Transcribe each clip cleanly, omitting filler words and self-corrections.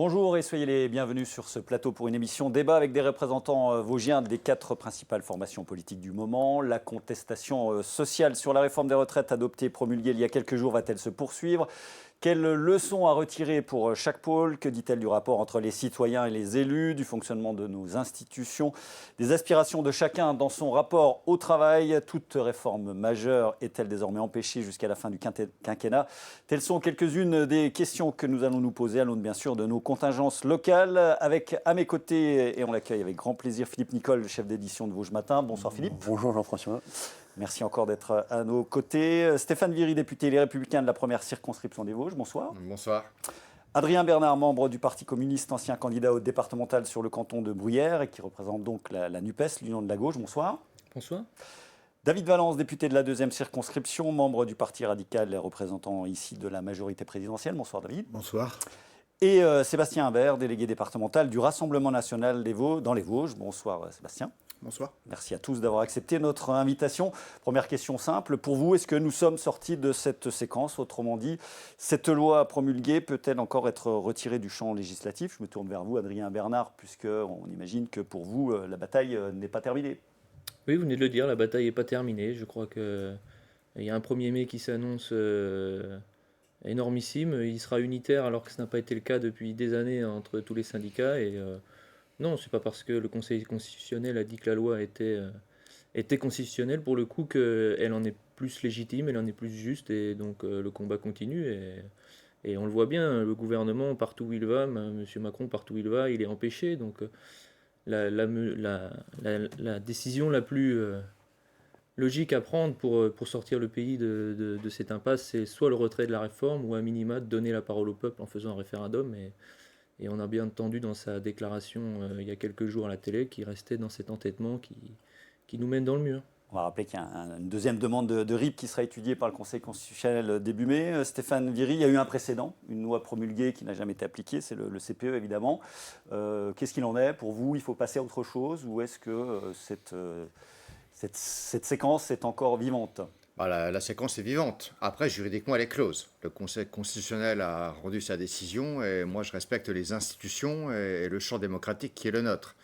Bonjour et soyez les bienvenus sur ce plateau pour une émission débat avec des représentants vosgiens des 4 principales formations politiques du moment. La contestation sociale sur la réforme des retraites adoptée et promulguée il y a quelques jours va-t-elle se poursuivre ? Quelles leçons à retirer pour chaque pôle? Que dit-elle du rapport entre les citoyens et les élus, du fonctionnement de nos institutions, des aspirations de chacun dans son rapport au travail? Toute réforme majeure est-elle désormais empêchée jusqu'à la fin du quinquennat? Telles sont quelques-unes des questions que nous allons nous poser à l'aune bien sûr de nos contingences locales. Avec à mes côtés, et on l'accueille avec grand plaisir, Philippe Nicole, chef d'édition de Vosges Matin. Bonsoir Philippe. Bonjour Jean-François. Merci encore d'être à nos côtés. Stéphane Viry, député Les Républicains de la première circonscription des Vosges. Bonsoir. Bonsoir. Adrien Bernard, membre du Parti communiste, ancien candidat au départemental sur le canton de Bruyères et qui représente donc la NUPES, l'Union de la gauche. Bonsoir. Bonsoir. David Valence, député de la deuxième circonscription, membre du Parti radical et représentant ici de la majorité présidentielle. Bonsoir David. Bonsoir. Et Sébastien Imbert, délégué départemental du Rassemblement national dans les Vosges. Bonsoir Sébastien. Bonsoir. Merci à tous d'avoir accepté notre invitation. Première question simple. Pour vous, est-ce que nous sommes sortis de cette séquence? Autrement dit, cette loi promulguée peut-elle encore être retirée du champ législatif? Je me tourne vers vous, Adrien Bernard, puisqu'on imagine que pour vous, la bataille n'est pas terminée. Oui, vous venez de le dire, la bataille n'est pas terminée. Je crois qu'il y a un 1er mai qui s'annonce énormissime. Il sera unitaire alors que ce n'a pas été le cas depuis des années entre tous les syndicats. Et non, c'est pas parce que le Conseil constitutionnel a dit que la loi était constitutionnelle pour le coup qu'elle en est plus légitime, elle en est plus juste. Et donc le combat continue. Et on le voit bien, le gouvernement, partout où il va, M. Macron, partout où il va, il est empêché. Donc la décision la plus logique à prendre pour sortir le pays de cette impasse, c'est soit le retrait de la réforme ou à minima de donner la parole au peuple en faisant un référendum. Et on a bien entendu dans sa déclaration il y a quelques jours à la télé qu'il restait dans cet entêtement qui nous mène dans le mur. On va rappeler qu'il y a une deuxième demande de RIP qui sera étudiée par le Conseil constitutionnel début mai. Stéphane Viry, il y a eu un précédent, une loi promulguée qui n'a jamais été appliquée, c'est le CPE évidemment. Qu'est-ce qu'il en est pour vous? Il faut passer à autre chose ou est-ce que cette séquence est encore vivante? La séquence est vivante. Après, juridiquement, elle est close. Le Conseil constitutionnel a rendu sa décision et moi, je respecte les institutions et le champ démocratique qui est le nôtre.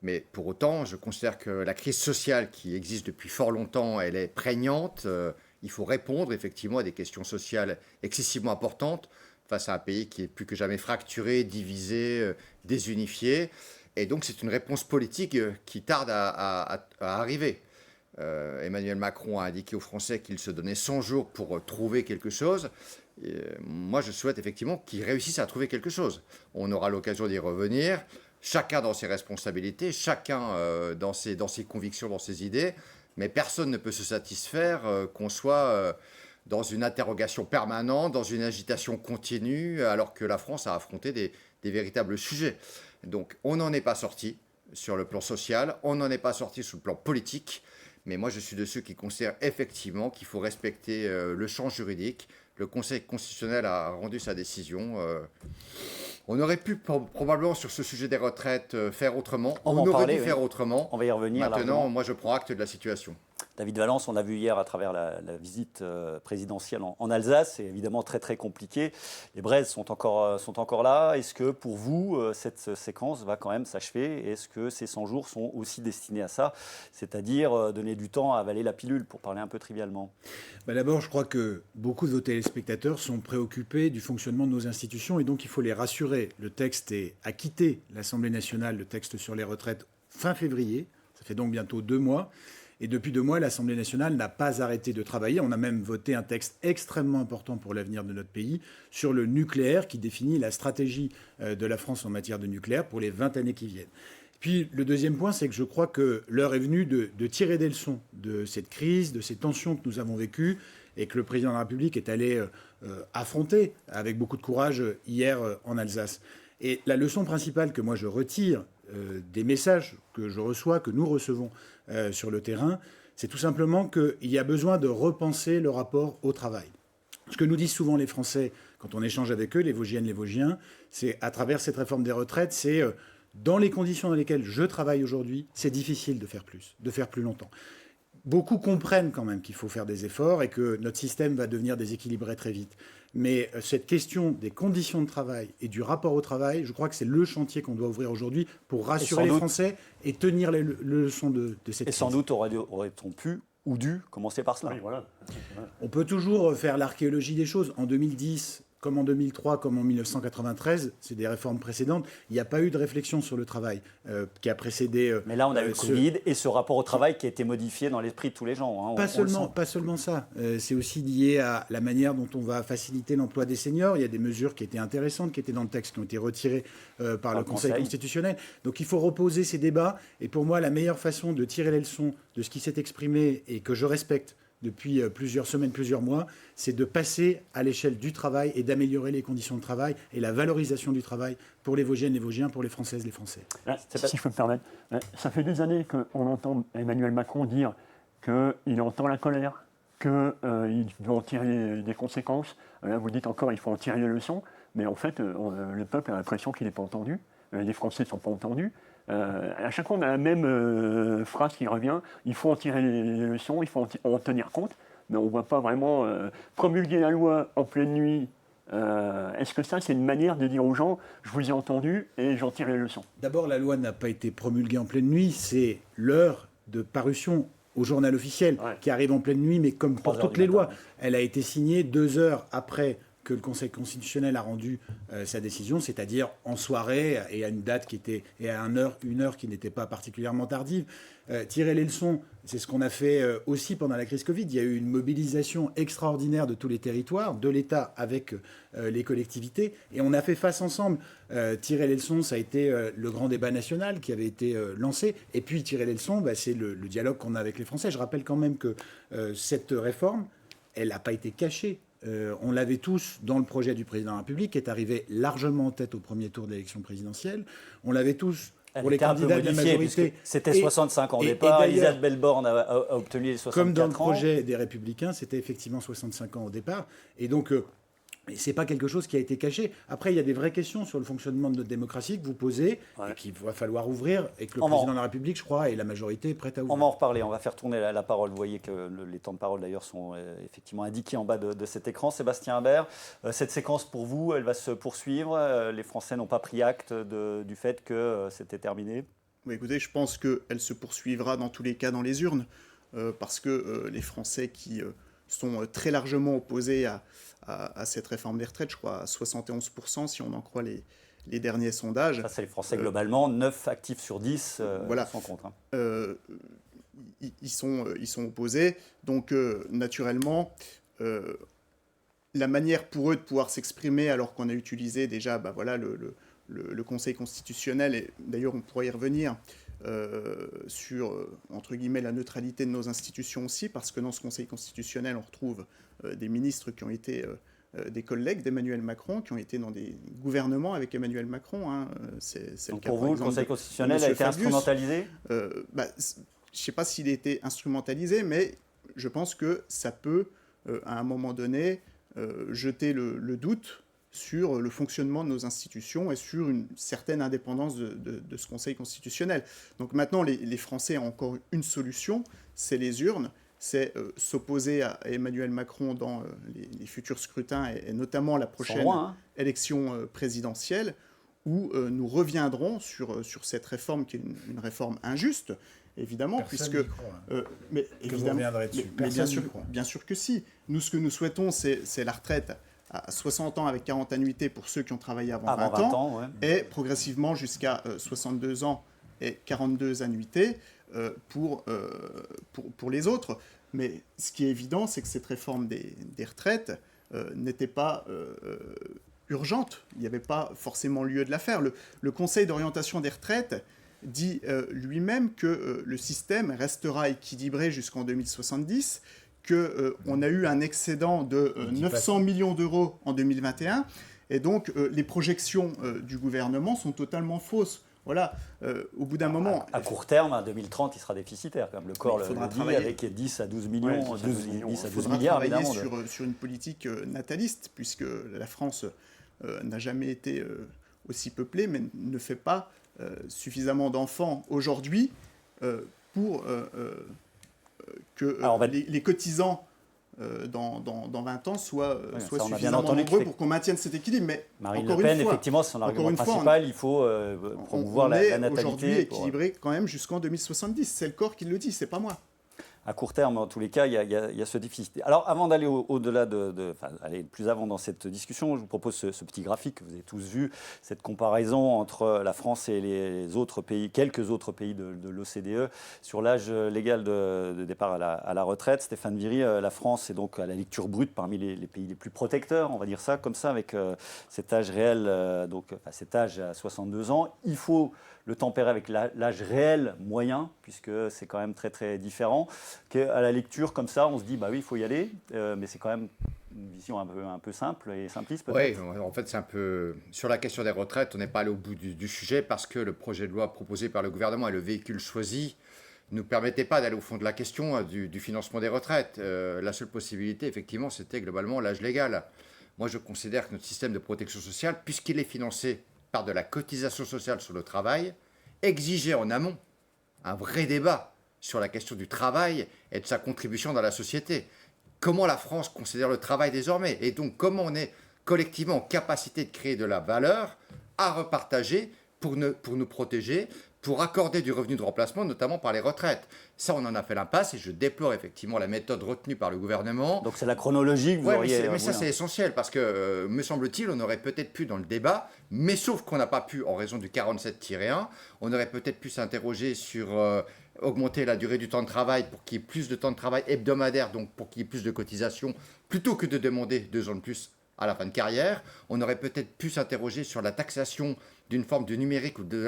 Mais pour autant, je considère que la crise sociale qui existe depuis fort longtemps, elle est prégnante. Il faut répondre effectivement à des questions sociales excessivement importantes face à un pays qui est plus que jamais fracturé, divisé, désunifié. Et donc, c'est une réponse politique qui tarde à arriver. Emmanuel Macron a indiqué aux Français qu'il se donnait 100 jours pour trouver quelque chose. Moi, je souhaite effectivement qu'ils réussissent à trouver quelque chose. On aura l'occasion d'y revenir, chacun dans ses responsabilités, chacun dans ses convictions, dans ses idées, mais personne ne peut se satisfaire qu'on soit dans une interrogation permanente, dans une agitation continue, alors que la France a affronté des véritables sujets. Donc, on n'en est pas sorti sur le plan social, on n'en est pas sorti sur le plan politique. Mais moi, je suis de ceux qui considèrent effectivement qu'il faut respecter le champ juridique. Le Conseil constitutionnel a rendu sa décision. On aurait pu probablement, sur ce sujet des retraites, faire autrement. On aurait dû faire autrement. On va y revenir. Maintenant, moi, je prends acte de la situation. David Valence, on a vu hier à travers la visite présidentielle en Alsace, c'est évidemment très très compliqué. Les braises sont encore là. Est-ce que pour vous, cette séquence va quand même s'achever? Est-ce que ces 100 jours sont aussi destinés à ça, c'est-à-dire donner du temps à avaler la pilule, pour parler un peu trivialement? D'abord, je crois que beaucoup de vos téléspectateurs sont préoccupés du fonctionnement de nos institutions et donc il faut les rassurer. Le texte a quitté l'Assemblée nationale, le texte sur les retraites, fin février. Ça fait donc bientôt 2 mois. Et depuis 2 mois, l'Assemblée nationale n'a pas arrêté de travailler. On a même voté un texte extrêmement important pour l'avenir de notre pays sur le nucléaire qui définit la stratégie de la France en matière de nucléaire pour les 20 années qui viennent. Puis le deuxième point, c'est que je crois que l'heure est venue de tirer des leçons de cette crise, de ces tensions que nous avons vécues et que le président de la République est allé affronter avec beaucoup de courage hier en Alsace. Et la leçon principale que moi je retire des messages que je reçois, que nous recevons sur le terrain, c'est tout simplement qu'il y a besoin de repenser le rapport au travail. Ce que nous disent souvent les Français quand on échange avec eux, les Vosgiennes, les Vosgiens, c'est à travers cette réforme des retraites, c'est dans les conditions dans lesquelles je travaille aujourd'hui, c'est difficile de faire plus longtemps. beaucoup comprennent quand même qu'il faut faire des efforts et que notre système va devenir déséquilibré très vite. Mais cette question des conditions de travail et du rapport au travail, je crois que c'est le chantier qu'on doit ouvrir aujourd'hui pour rassurer les Français et tenir les leçons de cette crise. Et sans doute aurait-on pu ou dû commencer par cela. Oui, voilà. On peut toujours faire l'archéologie des choses. En 2010, comme en 2003, comme en 1993, c'est des réformes précédentes, il n'y a pas eu de réflexion sur le travail qui a précédé... Mais là, on a eu le Covid et ce rapport au travail qui a été modifié dans l'esprit de tous les gens. Hein, pas seulement ça. C'est aussi lié à la manière dont on va faciliter l'emploi des seniors. Il y a des mesures qui étaient intéressantes, qui étaient dans le texte, qui ont été retirées par le Conseil constitutionnel. Donc il faut reposer ces débats. Et pour moi, la meilleure façon de tirer les leçons de ce qui s'est exprimé et que je respecte depuis plusieurs semaines, plusieurs mois, c'est de passer à l'échelle du travail et d'améliorer les conditions de travail et la valorisation du travail pour les Vosgiennes, les Vosgiens, pour les Françaises, les Français. Si je peux me permettre, ça fait des années qu'on entend Emmanuel Macron dire qu'il entend la colère, qu'il veut en tirer des conséquences. Là, vous dites encore qu'il faut en tirer les leçons, mais en fait, le peuple a l'impression qu'il n'est pas entendu. Les Français ne sont pas entendus. À chaque fois, on a la même phrase qui revient. Il faut en tirer les leçons, il faut en tenir compte. Mais on ne voit pas vraiment promulguer la loi en pleine nuit. Est-ce que ça, c'est une manière de dire aux gens, je vous ai entendu et j'en tire les leçons? D'abord, la loi n'a pas été promulguée en pleine nuit. C'est l'heure de parution au journal officiel qui arrive en pleine nuit, mais comme pour toutes les lois. Elle a été signée 2 heures après que le Conseil constitutionnel a rendu sa décision, c'est-à-dire en soirée et à une date qui était et à une heure qui n'était pas particulièrement tardive. Tirer les leçons, c'est ce qu'on a fait aussi pendant la crise Covid. Il y a eu une mobilisation extraordinaire de tous les territoires, de l'État avec les collectivités, et on a fait face ensemble. Tirer les leçons, ça a été le grand débat national qui avait été lancé, et puis tirer les leçons, c'est le dialogue qu'on a avec les Français. Je rappelle quand même que cette réforme, elle n'a pas été cachée. On l'avait tous dans le projet du président de la République, qui est arrivé largement en tête au premier tour de l'élection présidentielle. On l'avait tous pour les candidats de la majorité. C'était 65 ans au départ. Elisabeth Belborne a obtenu les 64 ans. Comme dans le projet des Républicains, c'était effectivement 65 ans au départ. Et donc, ce n'est pas quelque chose qui a été caché. Après, il y a des vraies questions sur le fonctionnement de notre démocratie que vous posez et qu'il va falloir ouvrir et que le président de la République, je crois, et la majorité est prête à ouvrir. On va en reparler. On va faire tourner la parole. Vous voyez que les temps de parole, d'ailleurs, sont effectivement indiqués en bas de cet écran. Sébastien Imbert, cette séquence, pour vous, elle va se poursuivre. Les Français n'ont pas pris acte du fait que c'était terminé. Oui, écoutez, je pense qu'elle se poursuivra dans tous les cas dans les urnes, parce que les Français qui sont très largement opposés à cette réforme des retraites, je crois à 71%, si on en croit les derniers sondages. Ça, c'est les Français globalement, 9 actifs sur 10 sont contre. Ils sont opposés, donc naturellement, la manière pour eux de pouvoir s'exprimer, alors qu'on a utilisé déjà le Conseil constitutionnel, et d'ailleurs on pourrait y revenir, sur, entre guillemets, la neutralité de nos institutions aussi, parce que dans ce Conseil constitutionnel, on retrouve des ministres qui ont été des collègues d'Emmanuel Macron, qui ont été dans des gouvernements avec Emmanuel Macron. Hein. C'est le cas, pour vous, le Conseil constitutionnel a été instrumentalisé ? Je ne sais pas s'il a été instrumentalisé, mais je pense que ça peut, à un moment donné, jeter le doute sur le fonctionnement de nos institutions et sur une certaine indépendance de ce Conseil constitutionnel. Donc maintenant, les Français ont encore une solution, c'est les urnes, c'est s'opposer à Emmanuel Macron dans les futurs scrutins et notamment la prochaine élection présidentielle, où nous reviendrons sur cette réforme qui est une réforme injuste, évidemment, Personne mais évidemment, bien sûr que si. Nous, ce que nous souhaitons, c'est la retraite à 60 ans avec 40 annuités pour ceux qui ont travaillé avant 20 ans, et progressivement jusqu'à 62 ans et 42 annuités pour les autres. Mais ce qui est évident, c'est que cette réforme des retraites n'était pas urgente. Il n'y avait pas forcément lieu de la faire. Le Conseil d'orientation des retraites dit lui-même que le système restera équilibré jusqu'en 2070, qu'on a eu un excédent de 900 millions d'euros en 2021, et donc les projections du gouvernement sont totalement fausses. Voilà, au bout d'un moment... À court terme, à 2030, il sera déficitaire, comme le corps le dit, avec 10 à 12 millions, 10 à 12 milliards, évidemment. Sur une politique nataliste, puisque la France n'a jamais été aussi peuplée, mais ne fait pas suffisamment d'enfants aujourd'hui pour que les cotisants dans 20 ans soient suffisamment nombreux pour qu'on maintienne cet équilibre. Mais Marine Le Pen, effectivement, c'est son argument principal, il faut promouvoir la natalité. On est aujourd'hui équilibré quand même jusqu'en 2070. C'est le corps qui le dit, c'est pas moi. À court terme, en tous les cas, il y a ce déficit. Alors, avant d'aller au-delà aller plus avant dans cette discussion, je vous propose ce petit graphique que vous avez tous vu, cette comparaison entre la France et les autres pays, quelques autres pays de l'OCDE, sur l'âge légal de départ à la retraite. Stéphane Viry, la France est donc à la lecture brute parmi les pays les plus protecteurs, on va dire ça comme ça, avec cet âge réel, cet âge à 62 ans. Il faut le tempérer avec l'âge réel moyen, puisque c'est quand même très très différent. À la lecture comme ça, on se dit bah oui, il faut y aller, mais c'est quand même une vision un peu simple et simpliste peut-être. Oui, en fait c'est un peu sur la question des retraites, on n'est pas allé au bout du sujet parce que le projet de loi proposé par le gouvernement et le véhicule choisi ne nous permettait pas d'aller au fond de la question du financement des retraites. La seule possibilité, effectivement, c'était globalement l'âge légal. Moi, je considère que notre système de protection sociale, puisqu'il est financé par de la cotisation sociale sur le travail, exigeait en amont un vrai débat sur la question du travail et de sa contribution dans la société. Comment la France considère le travail désormais, et donc comment on est collectivement en capacité de créer de la valeur à repartager pour nous protéger, pour accorder du revenu de remplacement, notamment par les retraites. Ça, on en a fait l'impasse et je déplore effectivement la méthode retenue par le gouvernement. Donc c'est la chronologie que vous auriez... Mais ça, c'est essentiel parce que, me semble-t-il, on aurait peut-être pu dans le débat, mais sauf qu'on n'a pas pu en raison du 47-1, on aurait peut-être pu s'interroger sur augmenter la durée du temps de travail pour qu'il y ait plus de temps de travail hebdomadaire, donc pour qu'il y ait plus de cotisations, plutôt que de demander 2 ans de plus à la fin de carrière. On aurait peut-être pu s'interroger sur la taxation d'une forme de numérique ou de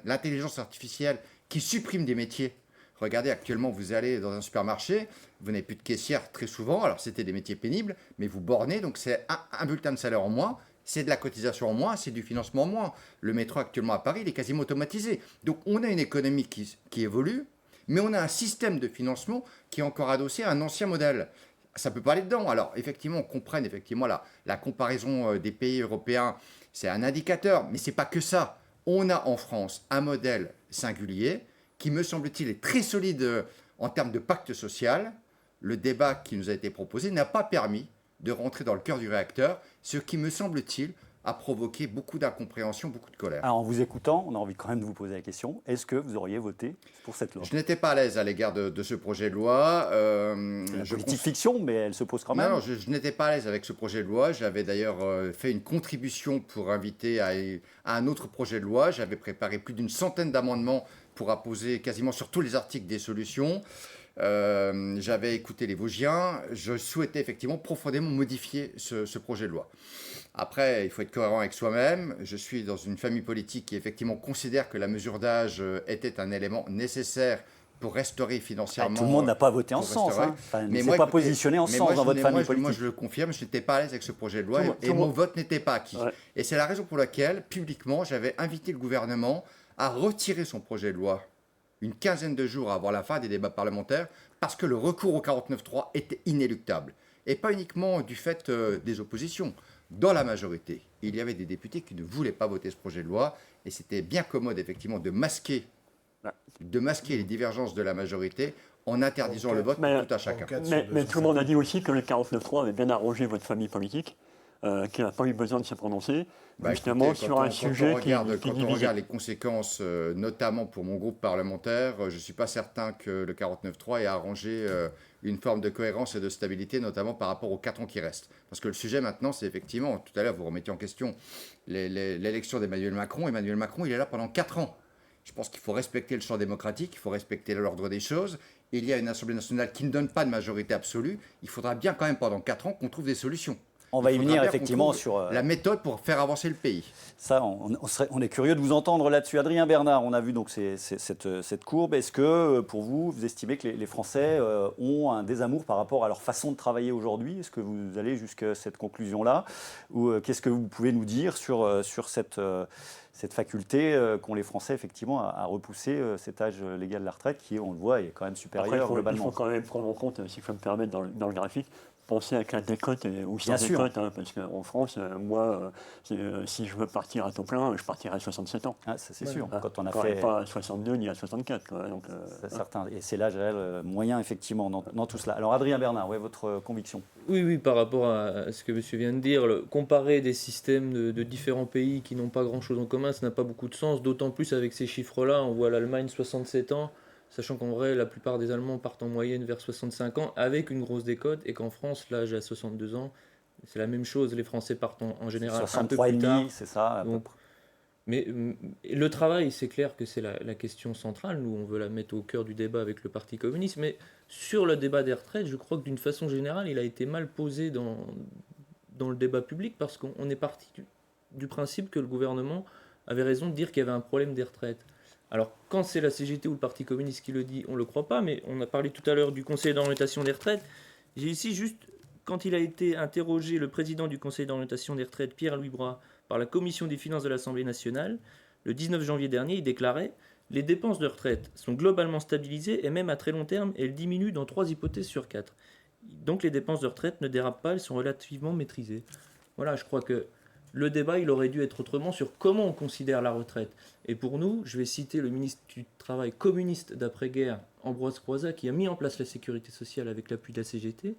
l'intelligence artificielle qui supprime des métiers. Regardez, actuellement, vous allez dans un supermarché, vous n'avez plus de caissière très souvent, alors c'était des métiers pénibles, mais vous bornez, donc c'est un bulletin de salaire en moins, c'est de la cotisation en moins, c'est du financement en moins. Le métro actuellement à Paris, il est quasiment automatisé. Donc on a une économie qui évolue, mais on a un système de financement qui est encore adossé à un ancien modèle. Ça peut pas aller dedans. Alors effectivement, on comprenne effectivement la comparaison des pays européens, c'est un indicateur, mais c'est pas que ça. On a en France un modèle singulier qui, me semble-t-il, est très solide en termes de pacte social. Le débat qui nous a été proposé n'a pas permis de rentrer dans le cœur du réacteur, ce qui, me semble-t-il, a provoqué beaucoup d'incompréhension, beaucoup de colère. Alors, en vous écoutant, on a envie quand même de vous poser la question, est-ce que vous auriez voté pour cette loi ? Je n'étais pas à l'aise à l'égard de ce projet de là. C'est une politique fiction, mais elle se pose quand même. Non, je n'étais pas à l'aise avec ce projet de loi. J'avais d'ailleurs fait une contribution pour inviter à un autre projet de loi. J'avais préparé plus d'une centaine d'amendements pour apposer quasiment sur tous les articles des solutions. J'avais écouté les Vosgiens. Je souhaitais effectivement profondément modifier ce projet de loi. Après, il faut être cohérent avec soi-même. Je suis dans une famille politique qui effectivement considère que la mesure d'âge était un élément nécessaire pour restaurer financièrement... Tout le monde n'a pas voté en ce sens. Mais ne s'est pas positionné en ce sens dans votre famille politique. Moi, je le confirme, je n'étais pas à l'aise avec ce projet de loi et mon vote n'était pas acquis. Ouais. Et c'est la raison pour laquelle, publiquement, j'avais invité le gouvernement à retirer son projet de loi une quinzaine de jours avant la fin des débats parlementaires parce que le recours au 49.3 était inéluctable. Et pas uniquement du fait des oppositions. Dans la majorité, il y avait des députés qui ne voulaient pas voter ce projet de loi et c'était bien commode effectivement de masquer les divergences de la majorité en interdisant le vote pour tout à chacun. Mais tout le monde a dit aussi que le 49.3 avait bien arrangé votre famille politique, qui n'a pas eu besoin de se prononcer, justement sur un sujet qui divise. Quand on regarde les conséquences, notamment pour mon groupe parlementaire, je ne suis pas certain que le 49.3 ait arrangé une forme de cohérence et de stabilité, notamment par rapport aux 4 ans qui restent. Parce que le sujet maintenant, c'est effectivement, tout à l'heure vous remettez en question l'élection d'Emmanuel Macron. Emmanuel Macron, il est là pendant 4 ans. Je pense qu'il faut respecter le champ démocratique, il faut respecter l'ordre des choses. Il y a une Assemblée nationale qui ne donne pas de majorité absolue. Il faudra bien quand même pendant 4 ans qu'on trouve des solutions. On va y venir effectivement sur la méthode pour faire avancer le pays. Ça, on est curieux de vous entendre là-dessus. Adrien Bernard, on a vu donc cette courbe. Est-ce que pour vous estimez que les Français ont un désamour par rapport à leur façon de travailler aujourd'hui ? Est-ce que vous allez jusqu'à cette conclusion-là ? Ou qu'est-ce que vous pouvez nous dire sur cette faculté qu'ont les Français effectivement à repousser cet âge légal de la retraite qui, on le voit, est quand même supérieur globalement ? Il faut quand même prendre en compte, si je peux me permettre, dans le graphique, penser avec la décote ou sans décote, hein, parce qu'en France, moi, si je veux partir à temps plein, je partirai à 67 ans. Ah, ça c'est sûr. Quand on a fait... pas à 62 ni à 64. Quoi, donc, c'est certain. Et c'est l'âge moyen, effectivement, dans tout cela. Alors, Adrien Bernard, votre conviction? Oui, par rapport à ce que monsieur vient de dire, comparer des systèmes de différents pays qui n'ont pas grand-chose en commun, ça n'a pas beaucoup de sens, d'autant plus avec ces chiffres-là. On voit l'Allemagne 67 ans, sachant qu'en vrai, la plupart des Allemands partent en moyenne vers 65 ans avec une grosse décote, et qu'en France, l'âge à 62 ans, c'est la même chose. Les Français partent en général un peu plus tard. C'est ça. Donc, mais le travail, c'est clair que c'est la question centrale. Nous, on veut la mettre au cœur du débat avec le Parti communiste. Mais sur le débat des retraites, je crois que d'une façon générale, il a été mal posé dans le débat public, parce qu'on est parti du principe que le gouvernement avait raison de dire qu'il y avait un problème des retraites. Alors, quand c'est la CGT ou le Parti communiste qui le dit, on ne le croit pas, mais on a parlé tout à l'heure du Conseil d'orientation des retraites. J'ai ici juste, quand il a été interrogé, le président du Conseil d'orientation des retraites, Pierre-Louis Bras, par la Commission des finances de l'Assemblée nationale, le 19 janvier dernier, il déclarait « Les dépenses de retraite sont globalement stabilisées et même à très long terme, elles diminuent dans 3 hypothèses sur 4. Donc les dépenses de retraite ne dérapent pas, elles sont relativement maîtrisées. » Voilà, je crois que le débat, il aurait dû être autrement sur comment on considère la retraite. Et pour nous, je vais citer le ministre du Travail communiste d'après-guerre, Ambroise Croizat, qui a mis en place la sécurité sociale avec l'appui de la CGT.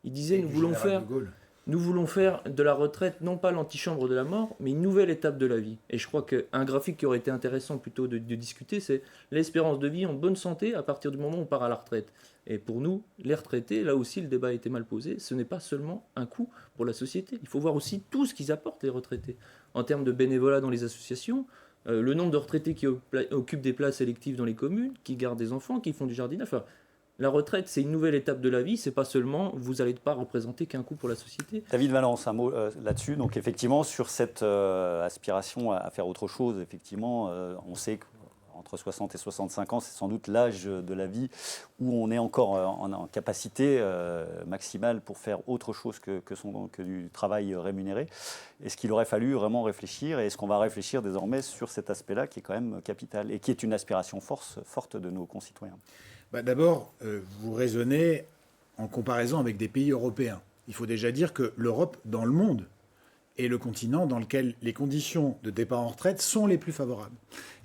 Il disait, nous voulons faire de la retraite, non pas l'antichambre de la mort, mais une nouvelle étape de la vie. Et je crois qu'un graphique qui aurait été intéressant plutôt de discuter, c'est l'espérance de vie en bonne santé à partir du moment où on part à la retraite. Et pour nous, les retraités, là aussi le débat a été mal posé, ce n'est pas seulement un coût pour la société. Il faut voir aussi tout ce qu'ils apportent, les retraités. En termes de bénévolat dans les associations, le nombre de retraités qui occupent des places électives dans les communes, qui gardent des enfants, qui font du jardinage. Enfin, la retraite, c'est une nouvelle étape de la vie, c'est pas seulement, vous n'allez pas représenter qu'un coût pour la société. David Valence, un mot là-dessus. Donc effectivement, sur cette aspiration à faire autre chose, effectivement, on sait qu'entre 60 et 65 ans, c'est sans doute l'âge de la vie où on est encore en capacité maximale pour faire autre chose que du travail rémunéré. Est-ce qu'il aurait fallu vraiment réfléchir, et est-ce qu'on va réfléchir désormais sur cet aspect-là qui est quand même capital et qui est une aspiration forte de nos concitoyens? D'abord, vous raisonnez en comparaison avec des pays européens. Il faut déjà dire que l'Europe, dans le monde, est le continent dans lequel les conditions de départ en retraite sont les plus favorables.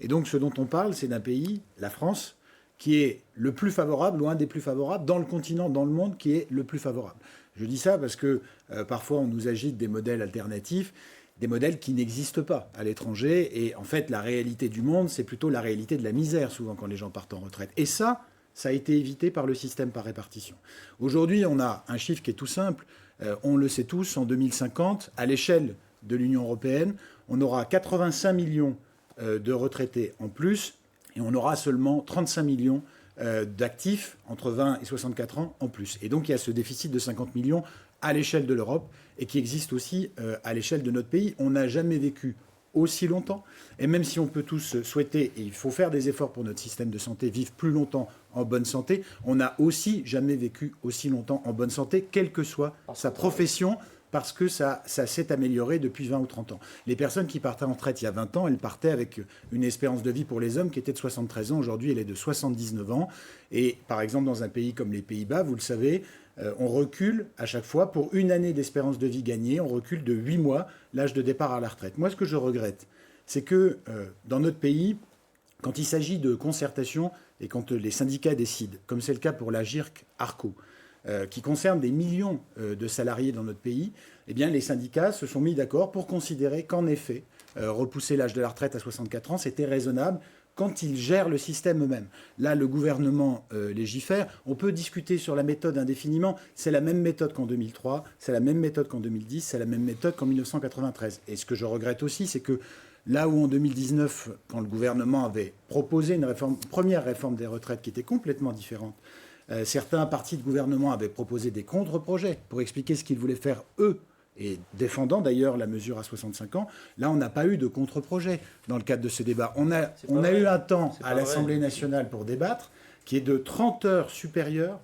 Et donc, ce dont on parle, c'est d'un pays, la France, qui est le plus favorable ou un des plus favorables dans le continent, dans le monde, qui est le plus favorable. Je dis ça parce que parfois, on nous agite des modèles alternatifs, des modèles qui n'existent pas à l'étranger. Et en fait, la réalité du monde, c'est plutôt la réalité de la misère, souvent, quand les gens partent en retraite. Et ça a été évité par le système par répartition. Aujourd'hui, on a un chiffre qui est tout simple. On le sait tous, en 2050, à l'échelle de l'Union européenne, on aura 85 millions de retraités en plus, et on aura seulement 35 millions d'actifs entre 20 et 64 ans en plus. Et donc, il y a ce déficit de 50 millions à l'échelle de l'Europe, et qui existe aussi à l'échelle de notre pays. On n'a jamais vécu aussi longtemps. Et même si on peut tous souhaiter, et il faut faire des efforts pour notre système de santé, vivre plus longtemps en bonne santé, on n'a aussi jamais vécu aussi longtemps en bonne santé, quelle que soit sa profession, parce que ça s'est amélioré depuis 20 ou 30 ans. Les personnes qui partaient en retraite il y a 20 ans, elles partaient avec une espérance de vie pour les hommes qui était de 73 ans. Aujourd'hui, elle est de 79 ans. Et par exemple, dans un pays comme les Pays-Bas, vous le savez, on recule à chaque fois, pour une année d'espérance de vie gagnée, on recule de 8 mois l'âge de départ à la retraite. Moi, ce que je regrette, c'est que dans notre pays, quand il s'agit de concertation et quand les syndicats décident, comme c'est le cas pour la GIRC-ARCO, qui concerne des millions de salariés dans notre pays, eh bien, les syndicats se sont mis d'accord pour considérer qu'en effet, repousser l'âge de la retraite à 64 ans, c'était raisonnable quand ils gèrent le système eux-mêmes. Là, le gouvernement légifère. On peut discuter sur la méthode indéfiniment. C'est la même méthode qu'en 2003, c'est la même méthode qu'en 2010, c'est la même méthode qu'en 1993. Et ce que je regrette aussi, c'est que là où en 2019, quand le gouvernement avait proposé une première réforme des retraites qui était complètement différente, certains partis de gouvernement avaient proposé des contre-projets pour expliquer ce qu'ils voulaient faire eux, et défendant d'ailleurs la mesure à 65 ans. Là, on n'a pas eu de contre-projet dans le cadre de ce débat. On a eu un temps à l'Assemblée nationale pour débattre qui est de 30 heures supérieur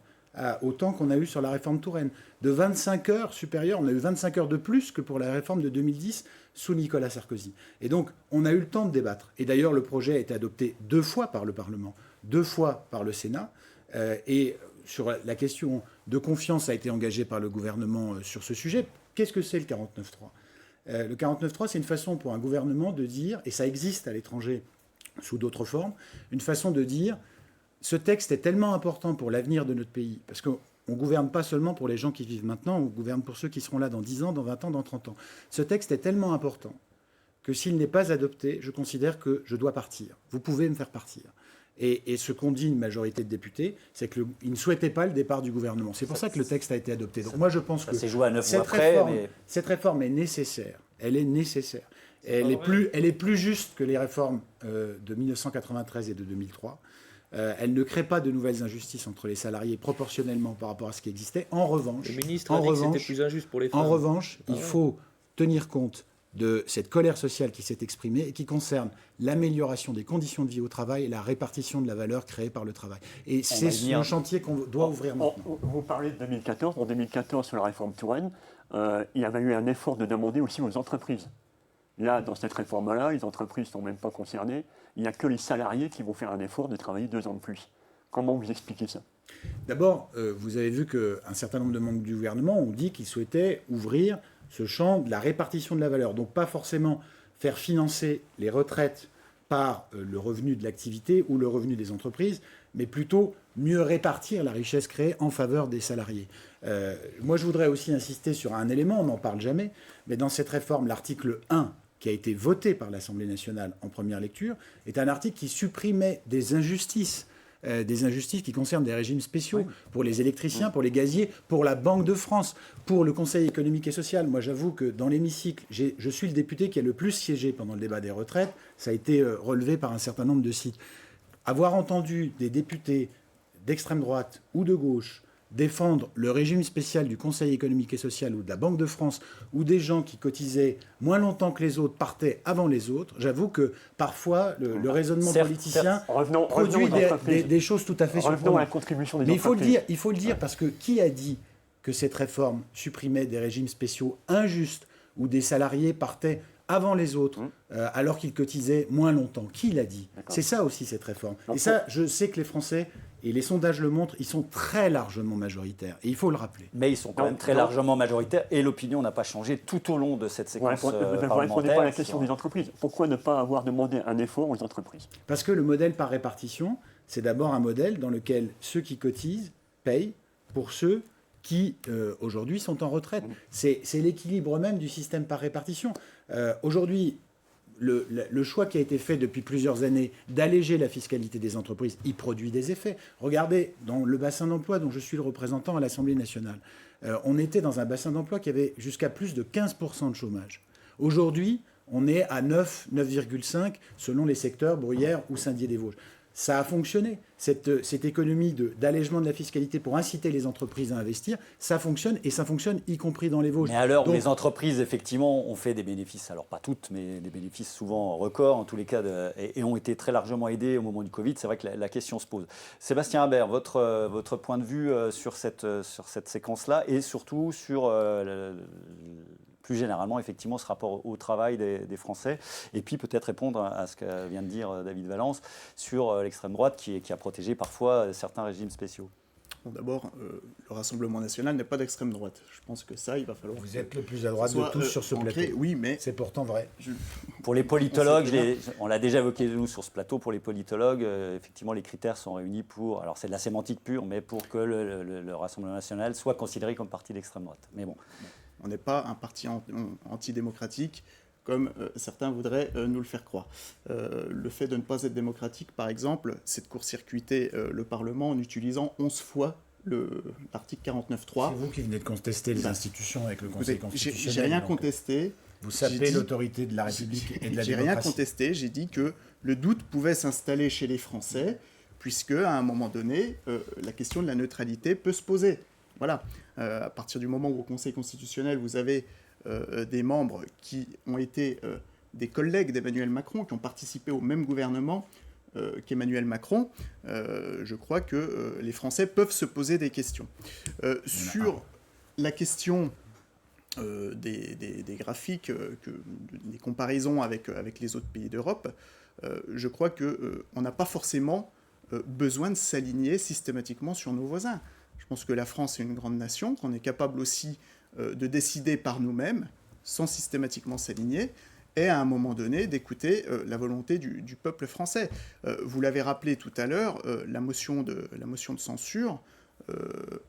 au temps qu'on a eu sur la réforme Touraine. De 25 heures supérieur, on a eu 25 heures de plus que pour la réforme de 2010 sous Nicolas Sarkozy. Et donc, on a eu le temps de débattre. Et d'ailleurs, le projet a été adopté 2 fois par le Parlement, 2 fois par le Sénat. Et sur la question de confiance a été engagée par le gouvernement sur ce sujet. Qu'est-ce que c'est le 49.3 ? Le 49.3, c'est une façon pour un gouvernement de dire, et ça existe à l'étranger sous d'autres formes, une façon de dire ce texte est tellement important pour l'avenir de notre pays, parce qu'on ne gouverne pas seulement pour les gens qui vivent maintenant, on gouverne pour ceux qui seront là dans 10 ans, dans 20 ans, dans 30 ans. Ce texte est tellement important que s'il n'est pas adopté, je considère que je dois partir. Vous pouvez me faire partir. Et ce qu'ont dit une majorité de députés, c'est qu'ils ne souhaitaient pas le départ du gouvernement. C'est pour ça que le texte a été adopté. Donc moi, je pense que cette réforme est nécessaire. Elle est nécessaire. Elle est plus juste que les réformes de 1993 et de 2003. Elle ne crée pas de nouvelles injustices entre les salariés proportionnellement par rapport à ce qui existait. En revanche, le ministre a dit que c'était plus injuste pour les femmes. En revanche, il faut tenir compte de cette colère sociale qui s'est exprimée et qui concerne l'amélioration des conditions de vie au travail et la répartition de la valeur créée par le travail. Et c'est un chantier qu'on doit ouvrir maintenant. Vous parlez de 2014. En 2014, sur la réforme Touraine, il y avait eu un effort de demander aussi aux entreprises. Là, dans cette réforme-là, les entreprises ne sont même pas concernées. Il n'y a que les salariés qui vont faire un effort de travailler 2 ans de plus. Comment vous expliquez ça ? D'abord, vous avez vu qu'un certain nombre de membres du gouvernement ont dit qu'ils souhaitaient ouvrir ce champ de la répartition de la valeur. Donc pas forcément faire financer les retraites par le revenu de l'activité ou le revenu des entreprises, mais plutôt mieux répartir la richesse créée en faveur des salariés. Moi, je voudrais aussi insister sur un élément, on n'en parle jamais, mais dans cette réforme, l'article 1, qui a été voté par l'Assemblée nationale en première lecture, est un article qui supprimait des injustices qui concernent des régimes spéciaux pour les électriciens, pour les gaziers, pour la Banque de France, pour le Conseil économique et social. Moi, j'avoue que dans l'hémicycle, je suis le député qui a le plus siégé pendant le débat des retraites. Ça a été relevé par un certain nombre de sites. Avoir entendu des députés d'extrême droite ou de gauche défendre le régime spécial du Conseil économique et social ou de la Banque de France, ou des gens qui cotisaient moins longtemps que les autres partaient avant les autres, j'avoue que parfois le raisonnement politicien produit des choses tout à fait surprenantes. Revenons à la contribution des entreprises. Mais il faut le dire parce que qui a dit que cette réforme supprimait des régimes spéciaux injustes où des salariés partaient avant les autres, alors qu'ils cotisaient moins longtemps? Qui l'a dit? C'est ça aussi cette réforme. Et ça, je sais que les Français, et les sondages le montrent, ils sont très largement majoritaires. Et il faut le rappeler. Mais ils sont quand même très largement majoritaires et l'opinion n'a pas changé tout au long de cette séquence parlementaire. Vous ne répondez pas à la question des entreprises. Pourquoi ne pas avoir demandé un effort aux entreprises? Parce que le modèle par répartition, c'est d'abord un modèle dans lequel ceux qui cotisent payent pour ceux qui, aujourd'hui, sont en retraite. C'est l'équilibre même du système par répartition. Aujourd'hui, le choix qui a été fait depuis plusieurs années d'alléger la fiscalité des entreprises, il produit des effets. Regardez, dans le bassin d'emploi dont je suis le représentant à l'Assemblée nationale, on était dans un bassin d'emploi qui avait jusqu'à plus de 15% de chômage. Aujourd'hui, on est à 9,5 selon les secteurs Bruyères ou Saint-Dié-des-Vosges. Ça a fonctionné. Cette économie d'allègement de la fiscalité pour inciter les entreprises à investir, ça fonctionne, et ça fonctionne y compris dans les Vosges. Mais à l'heure où les entreprises, effectivement, ont fait des bénéfices, alors pas toutes, mais des bénéfices souvent records, en tous les cas, et ont été très largement aidés au moment du Covid, c'est vrai que la question se pose. Sébastien Habert, votre point de vue sur cette séquence-là, et surtout sur plus généralement, effectivement, ce rapport au travail des Français, et puis peut-être répondre à ce que vient de dire David Valence sur l'extrême droite qui a protégé parfois certains régimes spéciaux. Bon, d'abord, le Rassemblement national n'est pas d'extrême droite. Je pense que ça, il va falloir... Vous êtes le plus à droite de tous sur ce plateau. Oui, mais... C'est pourtant vrai. Pour les politologues, on l'a déjà évoqué nous sur ce plateau, pour les politologues, effectivement, les critères sont réunis pour... Alors, c'est de la sémantique pure, mais pour que le Rassemblement national soit considéré comme parti d'extrême droite. Mais bon... On n'est pas un parti antidémocratique comme certains voudraient nous le faire croire. Le fait de ne pas être démocratique, par exemple, c'est de court-circuiter le Parlement en utilisant 11 fois l'article 49.3. C'est vous qui venez de contester les institutions avec le Conseil constitutionnel. J'ai rien contesté. Vous sapez l'autorité de la République et de la démocratie. J'ai rien contesté. J'ai dit que le doute pouvait s'installer chez les Français, puisque à un moment donné, la question de la neutralité peut se poser. Voilà. À partir du moment où au Conseil constitutionnel, vous avez des membres qui ont été des collègues d'Emmanuel Macron, qui ont participé au même gouvernement qu'Emmanuel Macron, je crois que les Français peuvent se poser des questions. Sur la question des graphiques, des comparaisons avec les autres pays d'Europe, je crois qu'on n'a pas forcément besoin de s'aligner systématiquement sur nos voisins. Je pense que la France est une grande nation, qu'on est capable aussi de décider par nous-mêmes, sans systématiquement s'aligner, et à un moment donné d'écouter la volonté du peuple français. Vous l'avez rappelé tout à l'heure, la motion de censure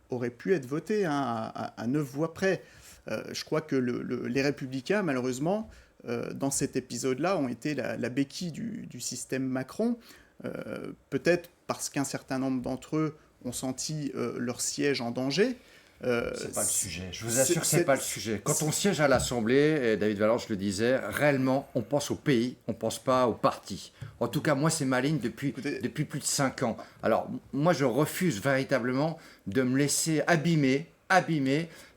aurait pu être votée à 9 voix près. Je crois que les Républicains, malheureusement, dans cet épisode-là, ont été la béquille du système Macron, peut-être parce qu'un certain nombre d'entre eux ont senti leur siège en danger. C'est pas le sujet. Je vous assure que c'est pas le sujet. Quand on siège à l'Assemblée, et David Valence le disait, réellement, on pense au pays, on pense pas au parti. En tout cas, moi, c'est ma ligne depuis plus de 5 ans. Alors, moi, je refuse véritablement de me laisser abîmer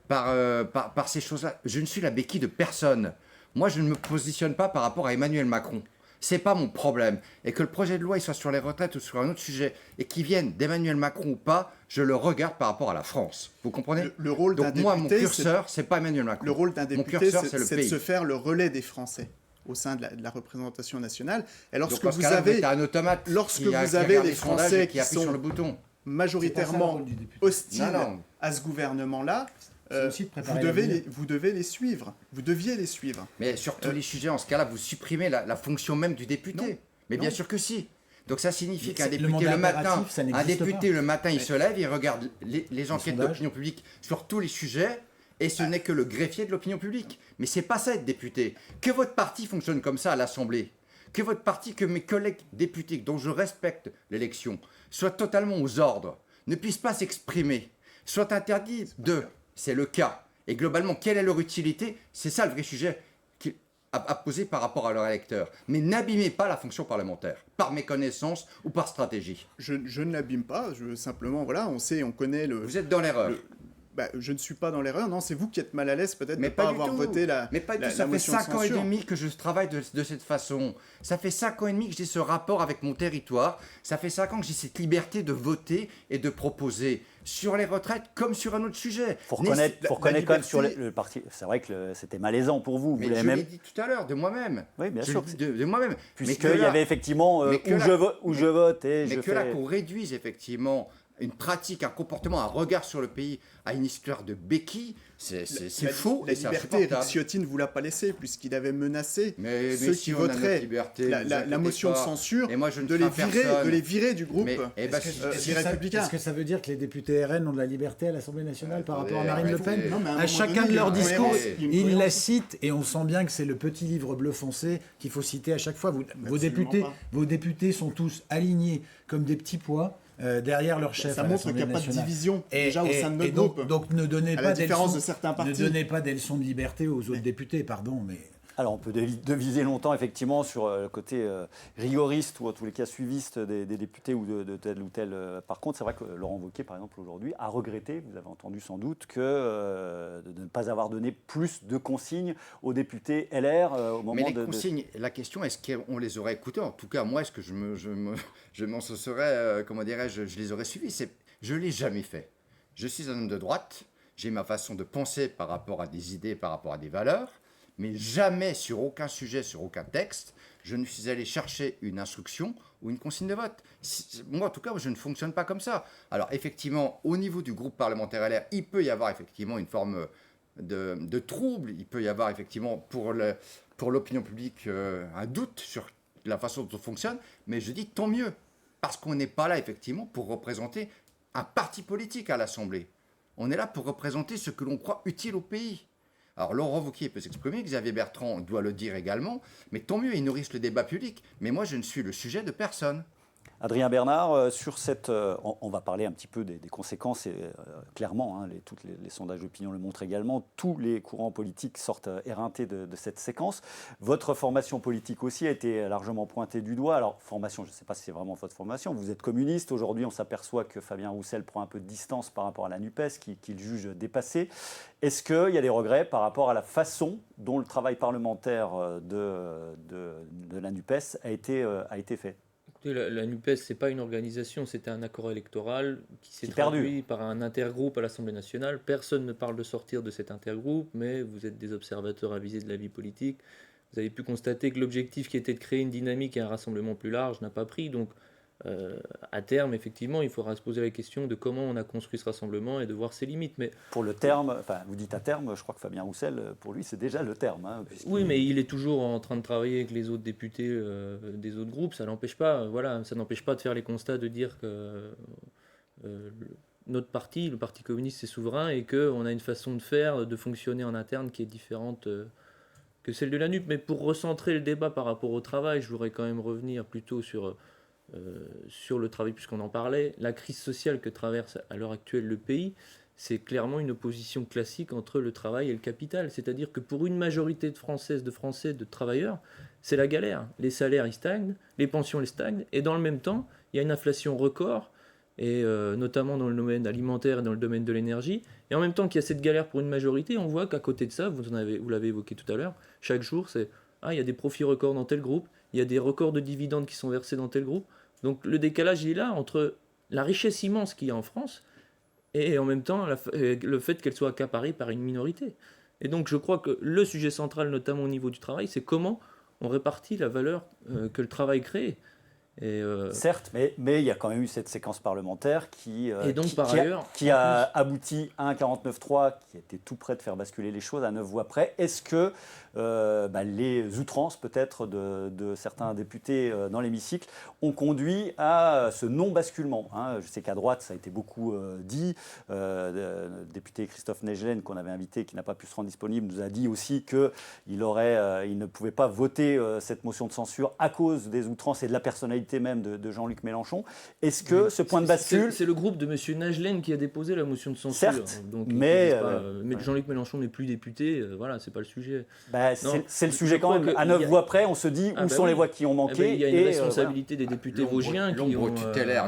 par ces choses-là. Je ne suis la béquille de personne. Moi, je ne me positionne pas par rapport à Emmanuel Macron. C'est pas mon problème. Et que le projet de loi il soit sur les retraites ou sur un autre sujet, et qu'il vienne d'Emmanuel Macron ou pas, je le regarde par rapport à la France. Vous comprenez ? Le rôle d'un député, moi, mon curseur, c'est pas Emmanuel Macron. Le rôle d'un député, c'est de se faire le relais des Français au sein de la représentation nationale. Et lorsque vous avez un automate les Français qui appuient sur le bouton, majoritairement hostiles à ce gouvernement-là, vous deviez les suivre. Mais sur tous les sujets, en ce cas-là, vous supprimez la fonction même du député. Non. Mais bien sûr que si. Donc ça signifie qu'un député le matin, il se lève, il regarde les enquêtes d'opinion publique sur tous les sujets, et ce n'est que le greffier de l'opinion publique. Mais c'est pas ça être député. Que votre parti fonctionne comme ça à l'Assemblée, que votre parti, que mes collègues députés, dont je respecte l'élection, soient totalement aux ordres, ne puissent pas s'exprimer, soient interdits de... C'est le cas. Et globalement, quelle est leur utilité ? C'est ça le vrai sujet à poser par rapport à leurs électeurs. Mais n'abîmez pas la fonction parlementaire, par méconnaissance ou par stratégie. Je ne l'abîme pas, simplement, voilà, on connaît le... Vous êtes dans l'erreur. Je ne suis pas dans l'erreur, non, c'est vous qui êtes mal à l'aise peut-être de ne pas avoir voté la Mais pas du tout, ça fait 5 ans et demi que je travaille de cette façon. Ça fait 5 ans et demi que j'ai ce rapport avec mon territoire. Ça fait 5 ans que j'ai cette liberté de voter et de proposer sur les retraites comme sur un autre sujet. Faut reconnaître quand même sur le parti. C'est vrai que c'était malaisant pour vous. Mais je l'ai dit tout à l'heure, de moi-même. Oui, bien sûr. De moi-même. Puisqu'il y avait effectivement où je vote et je fais... Mais que là, qu'on réduise effectivement une pratique, un comportement, un regard sur le pays à une histoire de béquille, c'est faux et c'est insupportable. La liberté, Éric Ciotti ne vous l'a pas laissée, puisqu'il avait menacé ceux qui voteraient la motion de censure de les virer du groupe des Républicains. Est-ce que ça veut dire que les députés RN ont de la liberté à l'Assemblée nationale par rapport à Marine Le Pen ? À chacun de leurs discours, ils la citent, et on sent bien que c'est le petit livre bleu foncé qu'il faut citer à chaque fois. Vos députés sont tous alignés comme des petits pois. Derrière leur chef. Ça montre qu'il n'y a pas de division déjà au sein de notre groupe. Donc ne donnez pas des leçons de liberté aux autres députés, pardon, mais... Alors on peut deviser longtemps effectivement sur le côté rigoriste ou en tous les cas suiviste des députés ou de tel ou tel. Par contre, c'est vrai que Laurent Wauquiez, par exemple, aujourd'hui, a regretté, vous avez entendu sans doute, de ne pas avoir donné plus de consignes aux députés LR au moment Mais les consignes, la question, est-ce qu'on les aurait écoutées ? En tout cas, moi, est-ce que je m'en serais, comment dirais-je, je les aurais suivis ? Je ne l'ai jamais fait. Je suis un homme de droite, j'ai ma façon de penser par rapport à des idées, par rapport à des valeurs. Mais jamais, sur aucun sujet, sur aucun texte, je ne suis allé chercher une instruction ou une consigne de vote. Moi, en tout cas, je ne fonctionne pas comme ça. Alors, effectivement, au niveau du groupe parlementaire LR, il peut y avoir effectivement une forme de trouble. Il peut y avoir effectivement, pour l'opinion publique, un doute sur la façon dont on fonctionne. Mais je dis tant mieux, parce qu'on n'est pas là, effectivement, pour représenter un parti politique à l'Assemblée. On est là pour représenter ce que l'on croit utile au pays. Alors Laurent Wauquiez peut s'exprimer, Xavier Bertrand doit le dire également, mais tant mieux, ils nourrissent le débat public. Mais moi, je ne suis le sujet de personne. Adrien Bernard, sur cette, on va parler un petit peu des conséquences, et clairement, tous les sondages d'opinion le montrent également, tous les courants politiques sortent éreintés de cette séquence. Votre formation politique aussi a été largement pointée du doigt. Alors, formation, je ne sais pas si c'est vraiment votre formation, vous êtes communiste, aujourd'hui on s'aperçoit que Fabien Roussel prend un peu de distance par rapport à la NUPES, qu'il juge dépassée. Est-ce qu'il y a des regrets par rapport à la façon dont le travail parlementaire de la NUPES a été fait ? La NUPES, ce n'est pas une organisation, c'était un accord électoral qui s'est traduit par un intergroupe à l'Assemblée nationale. Personne ne parle de sortir de cet intergroupe, mais vous êtes des observateurs avisés de la vie politique. Vous avez pu constater que l'objectif qui était de créer une dynamique et un rassemblement plus large n'a pas pris. Donc à terme, effectivement, il faudra se poser la question de comment on a construit ce rassemblement et de voir ses limites. Mais pour le terme, enfin, vous dites à terme, je crois que Fabien Roussel, pour lui, c'est déjà le terme. Oui, mais il est toujours en train de travailler avec les autres députés des autres groupes. Ça n'empêche pas, ça n'empêche pas de faire les constats, de dire que notre parti, le Parti communiste, est souverain et qu'on a une façon de faire, de fonctionner en interne qui est différente que celle de la NUP. Mais pour recentrer le débat par rapport au travail, je voudrais quand même revenir plutôt sur le travail, puisqu'on en parlait. La crise sociale que traverse à l'heure actuelle le pays, c'est clairement une opposition classique entre le travail et le capital. C'est-à-dire que pour une majorité de Françaises, de Français, de travailleurs, c'est la galère. Les salaires, ils stagnent, les pensions, elles stagnent, et dans le même temps, il y a une inflation record, et notamment dans le domaine alimentaire et dans le domaine de l'énergie. Et en même temps qu'il y a cette galère pour une majorité, on voit qu'à côté de ça, vous l'avez évoqué tout à l'heure, chaque jour, il y a des profits records dans tel groupe, il y a des records de dividendes qui sont versés dans tel groupe. Donc le décalage il est là entre la richesse immense qu'il y a en France et en même temps le fait qu'elle soit accaparée par une minorité. Et donc je crois que le sujet central, notamment au niveau du travail, c'est comment on répartit la valeur que le travail crée. Certes, mais il y a quand même eu cette séquence parlementaire qui a abouti à un 49.3 qui était tout près de faire basculer les choses à 9 voix près. Est-ce que les outrances peut-être de certains députés dans l'hémicycle ont conduit à ce non-basculement, Je sais qu'à droite, ça a été beaucoup dit. Le député Christophe Negelen, qu'on avait invité, qui n'a pas pu se rendre disponible, nous a dit aussi qu'il ne pouvait pas voter cette motion de censure à cause des outrances et de la personnalité même de Jean-Luc Mélenchon. Est-ce que ce point de bascule... C'est le groupe de M. Negelen qui a déposé la motion de censure. Certes, donc, mais Jean-Luc Mélenchon n'est plus député, c'est pas le sujet. C'est le sujet quand même. À 9 voix près, on se dit où sont les voix qui ont manqué. Il y a une responsabilité des députés vosgiens qui ont...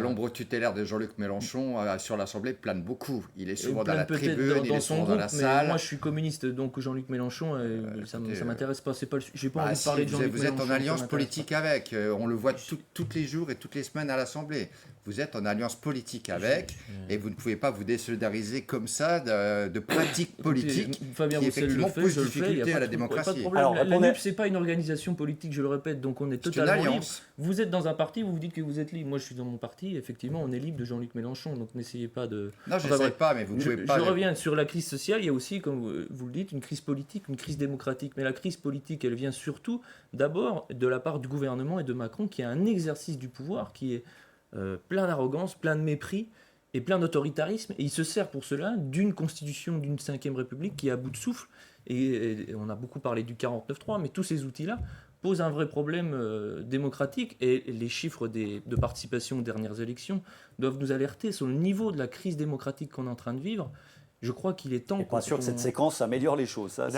L'ombre tutélaire de Jean-Luc Mélenchon sur l'Assemblée plane beaucoup. Il est souvent dans la tribune, il est souvent dans la salle. Moi, je suis communiste, donc Jean-Luc Mélenchon, ça m'intéresse pas. J'ai pas envie de parler de Jean-Luc Mélenchon. Vous êtes en alliance politique avec. On le voit tous les jours et toutes les semaines à l'Assemblée. Vous êtes en alliance politique avec et vous ne pouvez pas vous désolidariser comme ça de pratiques politiques qui effectivement posent difficulté à la démocratie. Alors, la NUP, c'est pas une organisation politique, je le répète, donc on est totalement libre. Vous êtes dans un parti, vous dites que vous êtes libre. Moi, je suis dans mon parti, effectivement, on est libre de Jean-Luc Mélenchon, donc n'essayez pas de... Non, je n'essaie pas, mais vous pouvez pas... Je reviens sur la crise sociale, il y a aussi, comme vous le dites, une crise politique, une crise démocratique. Mais la crise politique, elle vient surtout, d'abord, de la part du gouvernement et de Macron, qui a un exercice du pouvoir qui est plein d'arrogance, plein de mépris et plein d'autoritarisme. Et il se sert pour cela d'une constitution d'une 5e République qui est à bout de souffle. Et on a beaucoup parlé du 49.3, mais tous ces outils-là posent un vrai problème démocratique. Et les chiffres de participation aux dernières élections doivent nous alerter sur le niveau de la crise démocratique qu'on est en train de vivre. Je crois qu'il est temps... Et pas sûr que cette séquence améliore les choses. Ça,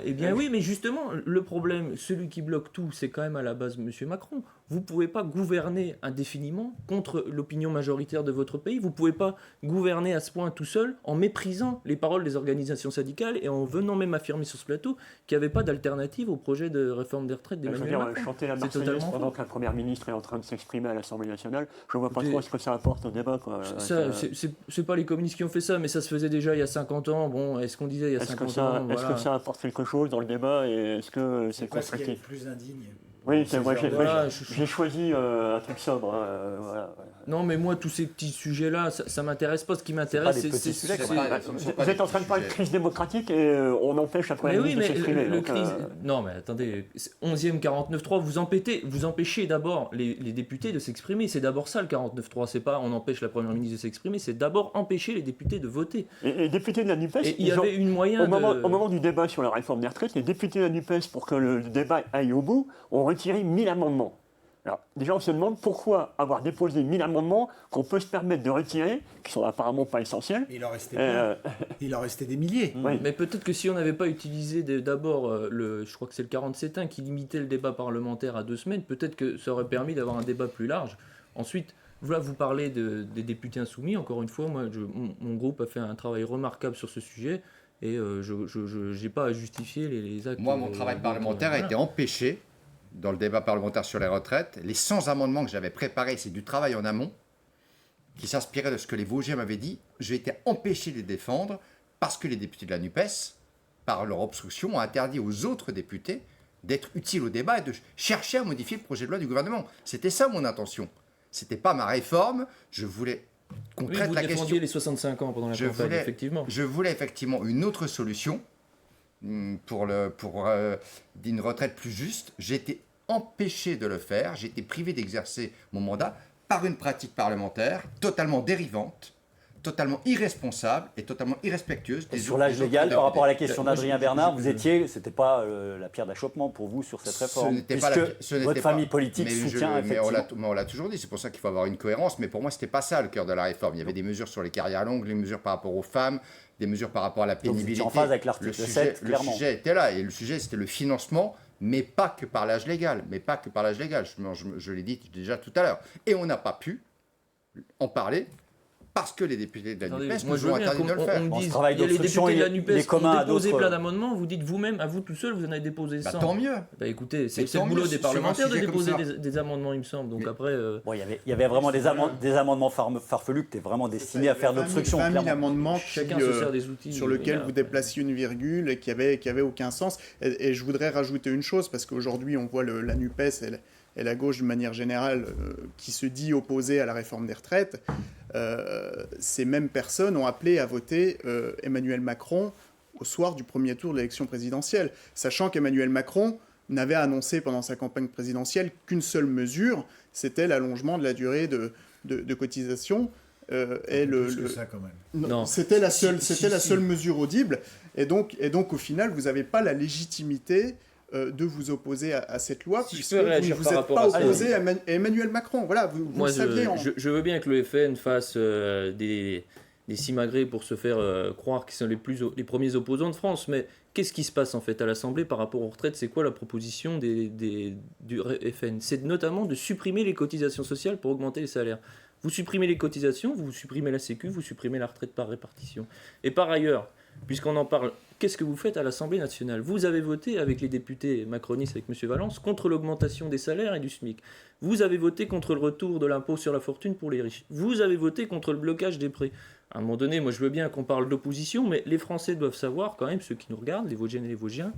eh bien oui, mais justement, le problème, celui qui bloque tout, c'est quand même à la base M. Macron. Vous ne pouvez pas gouverner indéfiniment contre l'opinion majoritaire de votre pays. Vous ne pouvez pas gouverner à ce point tout seul en méprisant les paroles des organisations syndicales et en venant même affirmer sur ce plateau qu'il n'y avait pas d'alternative au projet de réforme des retraites d'Emmanuel Macron. Chanter la Marseillaise pendant que la Première ministre est en train de s'exprimer à l'Assemblée nationale, je ne vois pas trop ce que ça apporte au débat. C'est pas les communistes qui ont fait ça, mais ça se faisait déjà il y a 50 ans. Bon, est-ce qu'on disait il y a 50 ans Est-ce que ça apporte quelque chose dans le débat et est-ce que c'est constructif? C'est plus indigne. Oui, c'est vrai, j'ai choisi un truc sobre. Non, mais moi, tous ces petits sujets-là, ça m'intéresse pas. Ce qui m'intéresse, c'est... Vous êtes en train de parler de crise démocratique et on empêche la Première ministre de s'exprimer. Non, mais attendez, 11e 49.3, vous empêchez d'abord les députés de s'exprimer. C'est d'abord ça, le 49.3. C'est pas on empêche la Première ministre de s'exprimer, c'est d'abord empêcher les députés de voter. Et les députés de la NUPES... il y avait une moyen au moment du débat sur la réforme des retraites, les députés de la NUPES, pour que le débat aille au bout, ont retiré 1000 amendements. Alors, déjà, on se demande pourquoi avoir déposé 1000 amendements qu'on peut se permettre de retirer, qui sont apparemment pas essentiels. Il en restait des milliers. Oui. Mais peut-être que si on n'avait pas utilisé d'abord, je crois que c'est le 47.1 qui limitait le débat parlementaire à 2 semaines, peut-être que ça aurait permis d'avoir un débat plus large. Ensuite, voilà, vous parlez des députés insoumis. Encore une fois, moi, mon groupe a fait un travail remarquable sur ce sujet et je n'ai pas à justifier les actes. Moi, mon travail parlementaire a été empêché dans le débat parlementaire sur les retraites. Les 100 amendements que j'avais préparés, c'est du travail en amont, qui s'inspirait de ce que les Vosgiens m'avaient dit. J'ai été empêché de les défendre parce que les députés de la NUPES, par leur obstruction, ont interdit aux autres députés d'être utiles au débat et de chercher à modifier le projet de loi du gouvernement. C'était ça mon intention. Ce n'était pas ma réforme. Je voulais qu'on traite la question. Vous défendiez les 65 ans pendant la campagne, effectivement. Je voulais effectivement une autre solution pour une retraite plus juste. J'ai été empêché de le faire. J'ai été privé d'exercer mon mandat par une pratique parlementaire totalement dérivante, totalement irresponsable et totalement irrespectueuse. Sur l'âge légal, par rapport à la question d'Adrien Bernard, c'était pas la pierre d'achoppement pour vous sur cette réforme, votre famille politique soutient effectivement. Mais on l'a toujours dit, c'est pour ça qu'il faut avoir une cohérence, mais pour moi, c'était pas ça le cœur de la réforme. Il y avait des mesures sur les carrières longues, des mesures par rapport aux femmes, des mesures par rapport à la pénibilité. Donc, en phase avec l'article 7, clairement. Le sujet était là, et le sujet, c'était le financement, mais pas que par l'âge légal. Je l'ai dit déjà tout à l'heure. Et on n'a pas pu en parler parce que les députés de la NUPES nous ont interdit de le faire. Il y a les députés de la NUPES qui ont déposé plein d'amendements, vous dites vous-même, à vous tout seul, vous en avez déposé 100. Tant mieux. Écoutez, c'est le boulot des parlementaires de déposer des amendements, il me semble. Donc après... il y avait vraiment des amendements farfelus qui étaient vraiment destinés à faire d'obstruction. 20 000 amendements chacun se sert des outils sur lesquels vous déplaciez une virgule et qui avaient aucun sens. Et je voudrais rajouter une chose, parce qu'aujourd'hui, on voit la NUPES et la gauche, de manière générale, qui se dit opposée à la réforme des retraites. Ces mêmes personnes ont appelé à voter Emmanuel Macron au soir du premier tour de l'élection présidentielle, sachant qu'Emmanuel Macron n'avait annoncé pendant sa campagne présidentielle qu'une seule mesure, c'était l'allongement de la durée de cotisation. Ça, quand même. Non, c'était la seule mesure audible. Et donc, au final, vous n'avez pas la légitimité de vous opposer à cette loi, puisque vous ne vous êtes pas opposé à Emmanuel Macron. Voilà, vous le saviez. Je veux bien que le FN fasse des simagrées pour se faire croire qu'ils sont les premiers opposants de France, mais qu'est-ce qui se passe en fait à l'Assemblée par rapport aux retraites? C'est quoi la proposition du FN? C'est notamment de supprimer les cotisations sociales pour augmenter les salaires. Vous supprimez les cotisations, vous supprimez la Sécu, vous supprimez la retraite par répartition. Et par ailleurs, puisqu'on en parle, qu'est-ce que vous faites à l'Assemblée nationale? Vous avez voté avec les députés macronistes, avec M. Valence, contre l'augmentation des salaires et du SMIC. Vous avez voté contre le retour de l'impôt sur la fortune pour les riches. Vous avez voté contre le blocage des prêts. À un moment donné, moi je veux bien qu'on parle d'opposition, mais les Français doivent savoir quand même, ceux qui nous regardent, les Vosgiennes et les Vosgiens,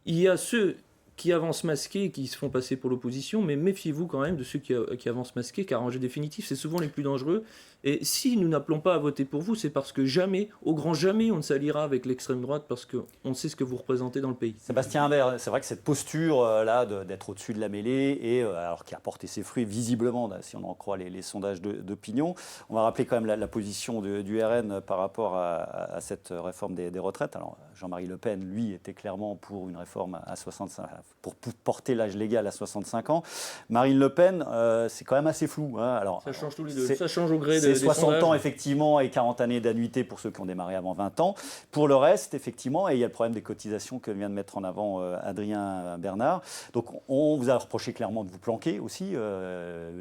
il y a ceux qui avancent masqués, qui se font passer pour l'opposition, mais méfiez-vous quand même de ceux qui avancent masqués, car en jeu définitif, c'est souvent les plus dangereux. Et si nous n'appelons pas à voter pour vous, c'est parce que jamais, au grand jamais, on ne s'alliera avec l'extrême droite, parce qu'on sait ce que vous représentez dans le pays. Sébastien Imbert, c'est vrai que cette posture-là d'être au-dessus de la mêlée, et alors qui a porté ses fruits visiblement, si on en croit les sondages d'opinion, on va rappeler quand même la position du RN par rapport à cette réforme des retraites. Alors Jean-Marie Le Pen, lui, était clairement pour une réforme à 65, pour porter l'âge légal à 65 ans. Marine Le Pen, c'est quand même assez flou. Alors, ça change tous les deux. Ça change au gré des 60 ans, effectivement, et 40 années d'annuité pour ceux qui ont démarré avant 20 ans. Pour le reste, effectivement, et il y a le problème des cotisations que vient de mettre en avant Adrien Bernard. Donc, on vous a reproché clairement de vous planquer aussi,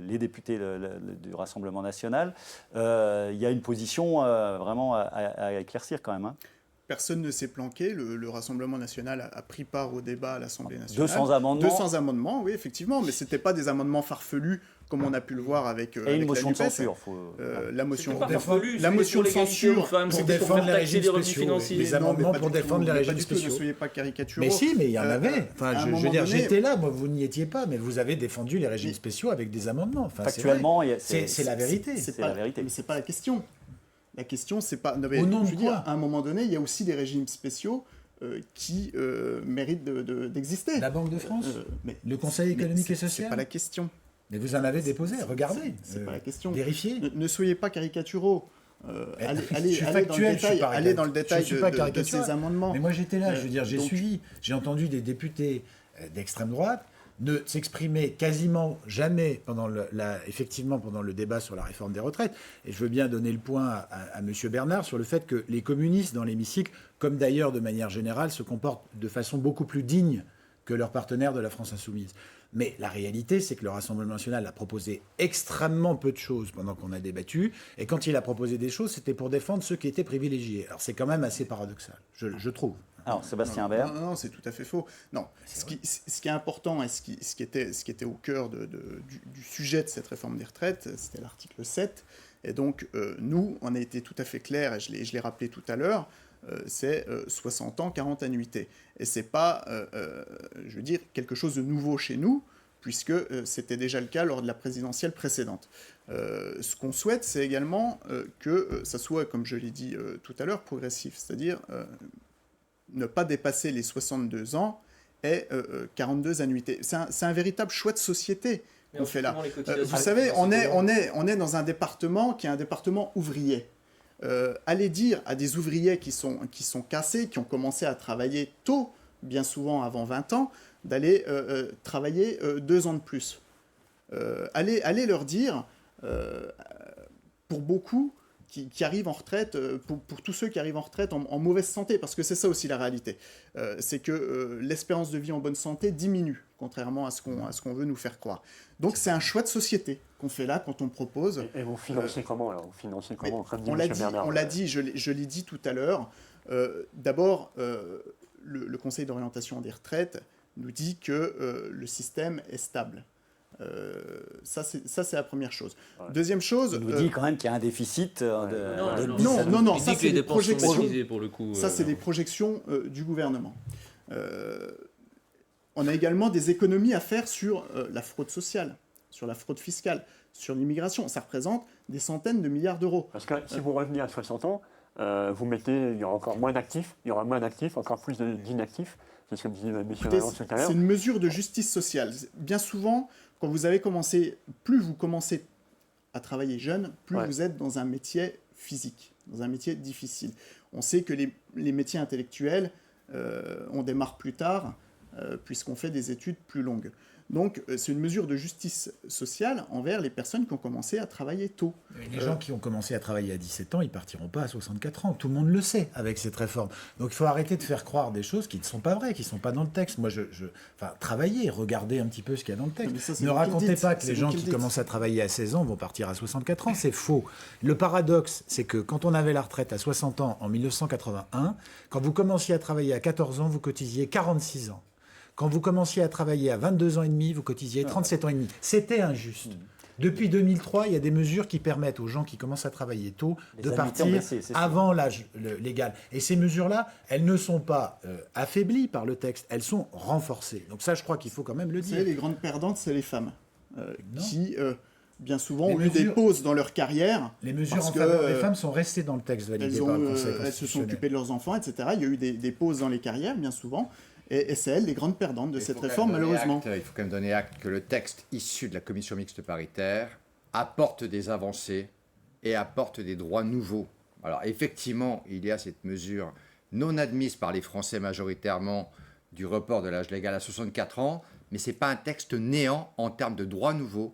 les députés du Rassemblement national. Il y a une position vraiment à éclaircir quand même. Hein. Personne ne s'est planqué. Le Rassemblement national a pris part au débat à l'Assemblée nationale. 200 amendements. 200 amendements, oui, effectivement, mais ce n'étaient pas des amendements farfelus comme on a pu le voir avec et une motion de censure. La motion de censure pour défendre les régimes spéciaux. Les amendements pour défendre les régimes spéciaux. Ne soyez pas caricaturaux. Mais si, mais il y en avait. Enfin, je veux dire, j'étais là, moi, vous n'y étiez pas, mais vous avez défendu les régimes spéciaux avec des amendements. Enfin, factuellement, c'est la vérité. C'est la vérité. Mais c'est pas la question. La question, c'est pas. Au nom de quoi ? À un moment donné, il y a aussi des régimes spéciaux qui méritent d'exister. La Banque de France, le Conseil économique et social. C'est pas la question. Mais vous en avez déposé, regardez. C'est pas la question. Vérifiez. Ne soyez pas caricaturaux. Allez dans le détail de ces amendements. Mais moi j'étais là, je veux dire, j'ai suivi, j'ai entendu des députés d'extrême droite ne s'exprimer quasiment jamais effectivement pendant le débat sur la réforme des retraites. Et je veux bien donner le point à M. Bernard sur le fait que les communistes dans l'hémicycle, comme d'ailleurs de manière générale, se comportent de façon beaucoup plus digne que leurs partenaires de la France insoumise. Mais la réalité, c'est que le Rassemblement national a proposé extrêmement peu de choses pendant qu'on a débattu. Et quand il a proposé des choses, c'était pour défendre ceux qui étaient privilégiés. Alors c'est quand même assez paradoxal, je trouve. Alors, Sébastien Imbert. Non, c'est tout à fait faux. Non, ce qui est important et ce qui était au cœur du sujet de cette réforme des retraites, c'était l'article 7. Et donc, nous, on a été tout à fait clairs, et je l'ai rappelé tout à l'heure, c'est 60 ans, 40 annuités. Et c'est pas, je veux dire, quelque chose de nouveau chez nous, puisque c'était déjà le cas lors de la présidentielle précédente. Ce qu'on souhaite, c'est également que ça soit, comme je l'ai dit tout à l'heure, progressif, c'est-à-dire ne pas dépasser les 62 ans et 42 annuités. C'est un véritable choix de société qu'on fait là. Vous savez, on est dans un département qui est un département ouvrier. Allez dire à des ouvriers qui sont cassés, qui ont commencé à travailler tôt, bien souvent avant 20 ans, d'aller travailler 2 ans de plus. Allez leur dire, pour beaucoup qui arrivent en retraite, pour tous ceux qui arrivent en retraite en mauvaise santé, parce que c'est ça aussi la réalité, c'est que l'espérance de vie en bonne santé diminue, contrairement à ce qu'on veut nous faire croire. Donc c'est un choix de société qu'on fait là quand on propose. Et vous financez comment alors? Vous financez comment? On l'a dit, je l'ai dit tout à l'heure. D'abord, le Conseil d'orientation des retraites nous dit que le système est stable. Ça, c'est la première chose. Ouais. Deuxième chose... Il nous dit quand même qu'il y a un déficit Non, ça c'est des projections. Pour le coup, ça c'est des projections du gouvernement. On a également des économies à faire sur la fraude sociale, sur la fraude fiscale, sur l'immigration. Ça représente des centaines de milliards d'euros. Parce que si vous revenez à 60 ans, il y aura encore moins d'actifs, encore plus d'inactifs. C'est ce que disait M. Valence tout à l'heure. C'est une mesure de justice sociale. Bien souvent, quand vous avez commencé, plus vous commencez à travailler jeune, plus vous êtes dans un métier physique, dans un métier difficile. On sait que les métiers intellectuels, on démarre plus tard, puisqu'on fait des études plus longues. Donc, c'est une mesure de justice sociale envers les personnes qui ont commencé à travailler tôt. Les gens qui ont commencé à travailler à 17 ans, ils ne partiront pas à 64 ans. Tout le monde le sait avec cette réforme. Donc, il faut arrêter de faire croire des choses qui ne sont pas vraies, qui ne sont pas dans le texte. Moi, travaillez, regardez un petit peu ce qu'il y a dans le texte. Ça, ne racontez pas que les gens qui commencent à travailler à 16 ans vont partir à 64 ans. C'est faux. Le paradoxe, c'est que quand on avait la retraite à 60 ans en 1981, quand vous commenciez à travailler à 14 ans, vous cotisiez 46 ans. Quand vous commenciez à travailler à 22 ans et demi, vous cotisiez 37 ans et demi. C'était injuste. Depuis 2003, il y a des mesures qui permettent aux gens qui commencent à travailler tôt de partir avant l'âge légal. Et ces mesures-là, elles ne sont pas affaiblies par le texte, elles sont renforcées. Donc ça, je crois qu'il faut quand même le dire. Vous savez, les grandes perdantes, c'est les femmes qui, bien souvent, ont eu des pauses dans leur carrière. Les mesures en faveur des femmes sont restées dans le texte validé par le Conseil constitutionnel. Elles se sont occupées de leurs enfants, etc. Il y a eu des pauses dans les carrières, bien souvent. Et c'est elles les grandes perdantes de cette réforme, malheureusement. Il faut quand même donner acte que le texte issu de la commission mixte paritaire apporte des avancées et apporte des droits nouveaux. Alors effectivement, il y a cette mesure non admise par les Français majoritairement du report de l'âge légal à 64 ans, mais ce n'est pas un texte néant en termes de droits nouveaux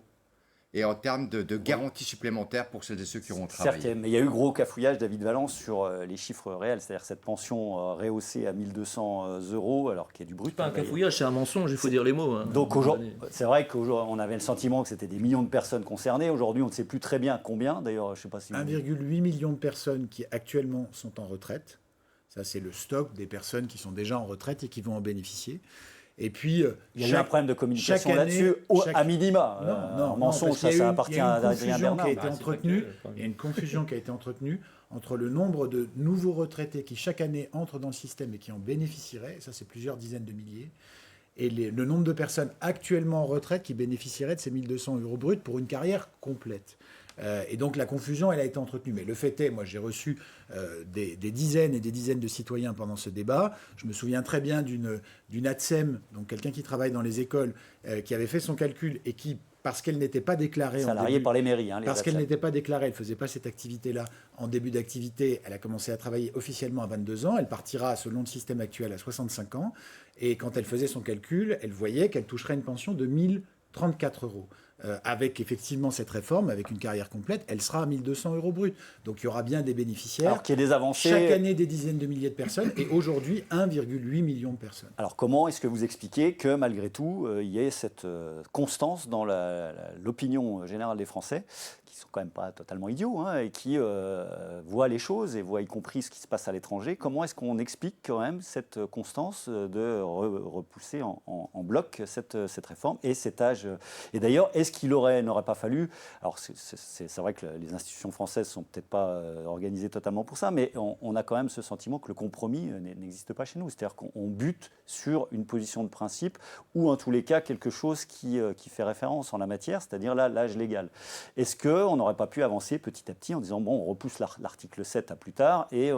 et en termes de garanties supplémentaires pour celles et ceux qui auront travaillé. Certes, mais il y a eu gros cafouillage, David Valence, sur les chiffres réels, c'est-à-dire cette pension rehaussée à 1 200 €, alors qu'il y a du brut. C'est pas un cafouillage, c'est un mensonge, il faut dire les mots. Hein. Donc aujourd'hui, c'est vrai qu'aujourd'hui, on avait le sentiment que c'était des millions de personnes concernées. Aujourd'hui, on ne sait plus très bien combien. D'ailleurs, je ne sais pas si... 1,8 million de personnes qui actuellement sont en retraite. Ça, c'est le stock des personnes qui sont déjà en retraite et qui vont en bénéficier. Et puis, il y a eu un problème de communication là-dessus, à minima. Non, mensonge, ça appartient à Adrien Bernard. Il y a une confusion qui a été entretenue entre le nombre de nouveaux retraités qui chaque année entrent dans le système et qui en bénéficieraient, ça c'est plusieurs dizaines de milliers, et le nombre de personnes actuellement en retraite qui bénéficieraient de ces 1 200 € bruts pour une carrière complète. Et donc la confusion, elle a été entretenue. Mais le fait est, moi j'ai reçu des dizaines et des dizaines de citoyens pendant ce débat. Je me souviens très bien d'une ATSEM, donc quelqu'un qui travaille dans les écoles, qui avait fait son calcul et qui, parce qu'elle n'était pas déclarée... Salariée par les mairies. Parce qu'elle n'était pas déclarée, elle ne faisait pas cette activité-là en début d'activité. Elle a commencé à travailler officiellement à 22 ans. Elle partira, selon le système actuel, à 65 ans. Et quand elle faisait son calcul, elle voyait qu'elle toucherait une pension de 1 034 €. Avec effectivement cette réforme, avec une carrière complète, elle sera à 1 200 € brut. Donc il y aura bien des bénéficiaires. Alors qu'il y a des avancées. Chaque année, des dizaines de milliers de personnes et aujourd'hui, 1,8 million de personnes. Alors comment est-ce que vous expliquez que malgré tout, il y ait cette constance dans l'opinion générale des Français qui sont quand même pas totalement idiots, hein, et qui voient les choses et voient y compris ce qui se passe à l'étranger. Comment est-ce qu'on explique quand même cette constance de repousser en bloc cette réforme et cet âge? Et d'ailleurs, est-ce qu'il n'aurait pas fallu... Alors c'est vrai que les institutions françaises sont peut-être pas organisées totalement pour ça, mais on a quand même ce sentiment que le compromis n'existe pas chez nous. C'est-à-dire qu'on bute sur une position de principe ou en tous les cas quelque chose qui fait référence en la matière, c'est-à-dire l'âge légal. Est-ce qu'on n'aurait pas pu avancer petit à petit en disant bon, on repousse l'article 7 à plus tard et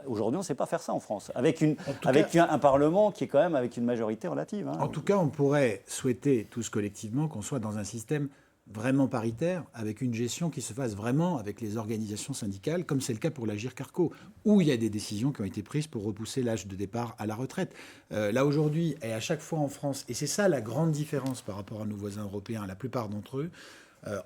aujourd'hui on ne sait pas faire ça en France avec un Parlement qui est quand même avec une majorité relative. Hein. En tout cas, on pourrait souhaiter tous collectivement qu'on soit dans un système vraiment paritaire, avec une gestion qui se fasse vraiment avec les organisations syndicales, comme c'est le cas pour l'Agirc-Arrco, où il y a des décisions qui ont été prises pour repousser l'âge de départ à la retraite. Là, aujourd'hui, et à chaque fois en France, et c'est ça la grande différence par rapport à nos voisins européens, la plupart d'entre eux,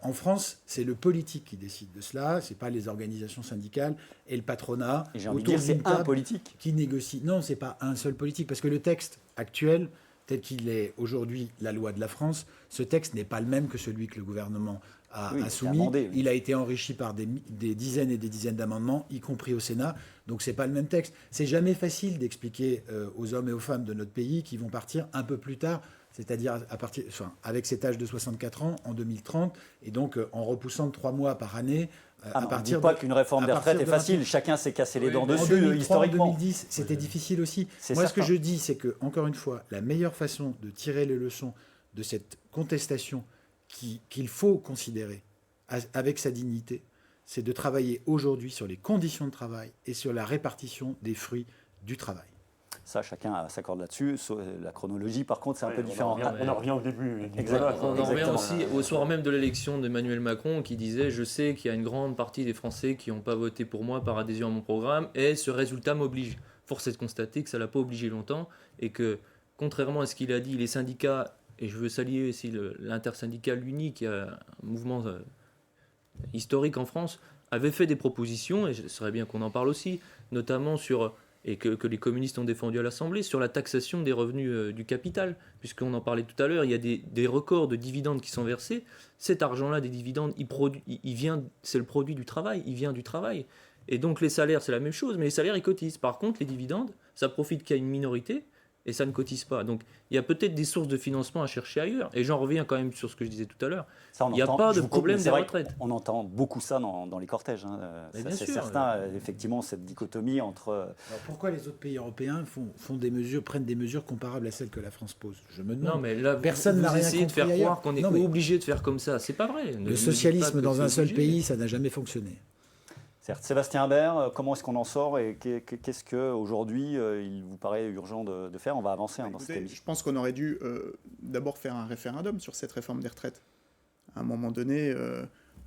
en France, c'est le politique qui décide de cela, c'est pas les organisations syndicales et le patronat. Et j'ai envie de dire, c'est un politique qui négocie. Non, c'est pas un seul politique, parce que le texte actuel, tel qu'il est aujourd'hui la loi de la France, ce texte n'est pas le même que celui que le gouvernement a soumis. Amendé, oui. Il a été enrichi par des dizaines et des dizaines d'amendements, y compris au Sénat. Donc c'est pas le même texte. C'est jamais facile d'expliquer aux hommes et aux femmes de notre pays qui vont partir un peu plus tard, c'est-à-dire avec cet âge de 64 ans en 2030, et donc en repoussant de 3 mois par année. On ne dit pas qu'une réforme des retraites est facile. Chacun s'est cassé les dents dessus, historiquement. En 2010, c'était difficile aussi. Moi, ce que je dis, c'est que, encore une fois, la meilleure façon de tirer les leçons de cette contestation qu'il faut considérer avec sa dignité, c'est de travailler aujourd'hui sur les conditions de travail et sur la répartition des fruits du travail. Ça, chacun s'accorde là-dessus. La chronologie, par contre, c'est un peu différent. On en revient au début. On en revient aussi au soir même de l'élection d'Emmanuel Macron qui disait « Je sais qu'il y a une grande partie des Français qui n'ont pas voté pour moi par adhésion à mon programme et ce résultat m'oblige. » Force est de constater que ça ne l'a pas obligé longtemps et que, contrairement à ce qu'il a dit, les syndicats, et je veux saluer aussi l'intersyndical uni qui a un mouvement historique en France, avaient fait des propositions, et ce serait bien qu'on en parle aussi, notamment sur... et que les communistes ont défendu à l'Assemblée, sur la taxation des revenus du capital, puisqu'on en parlait tout à l'heure, il y a des records de dividendes qui sont versés. Cet argent-là, des dividendes, c'est le produit du travail, il vient du travail. Et donc les salaires, c'est la même chose, mais les salaires, ils cotisent. Par contre, les dividendes, ça profite qu'à une minorité, et ça ne cotise pas. Donc il y a peut-être des sources de financement à chercher ailleurs. Et j'en reviens quand même sur ce que je disais tout à l'heure. Il n'y a pas de problème des retraites. On entend beaucoup ça dans les cortèges. Hein. C'est certain, effectivement, cette dichotomie entre... Alors pourquoi les autres pays européens prennent des mesures comparables à celles que la France pose? Je me demande. Non, mais là, personne n'a rien essayé de faire ailleurs. croire qu'on est obligé de faire comme ça. C'est pas vrai. Le socialisme dans un seul pays, ça n'a jamais fonctionné. Certes. Sébastien Habert, comment est-ce qu'on en sort et qu'est-ce qu'aujourd'hui il vous paraît urgent de faire? On va avancer dans cette émission. Je pense qu'on aurait dû d'abord faire un référendum sur cette réforme des retraites. À un moment donné,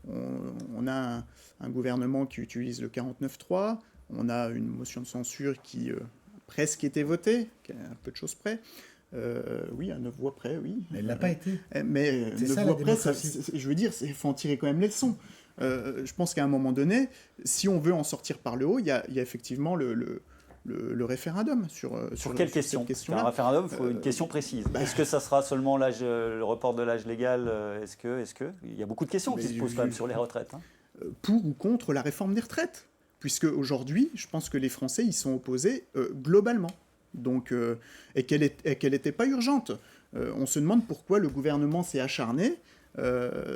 on a un gouvernement qui utilise le 49.3, on a une motion de censure qui presque été votée, qui est un peu de choses près. Oui, à 9 voix près, oui. Mais elle n'a pas été. Mais 9 voix près, je veux dire, il faut en tirer quand même les leçons. Je pense qu'à un moment donné, si on veut en sortir par le haut, il y a effectivement le référendum sur quelle question? Un référendum, il faut une question précise. Est-ce que ça sera seulement le report de l'âge légal? Est-ce que il y a beaucoup de questions qui se posent quand même sur les retraites. Hein. Pour ou contre la réforme des retraites? Puisque aujourd'hui, je pense que les Français y sont opposés globalement. Donc, et qu'elle n'était pas urgente. On se demande pourquoi le gouvernement s'est acharné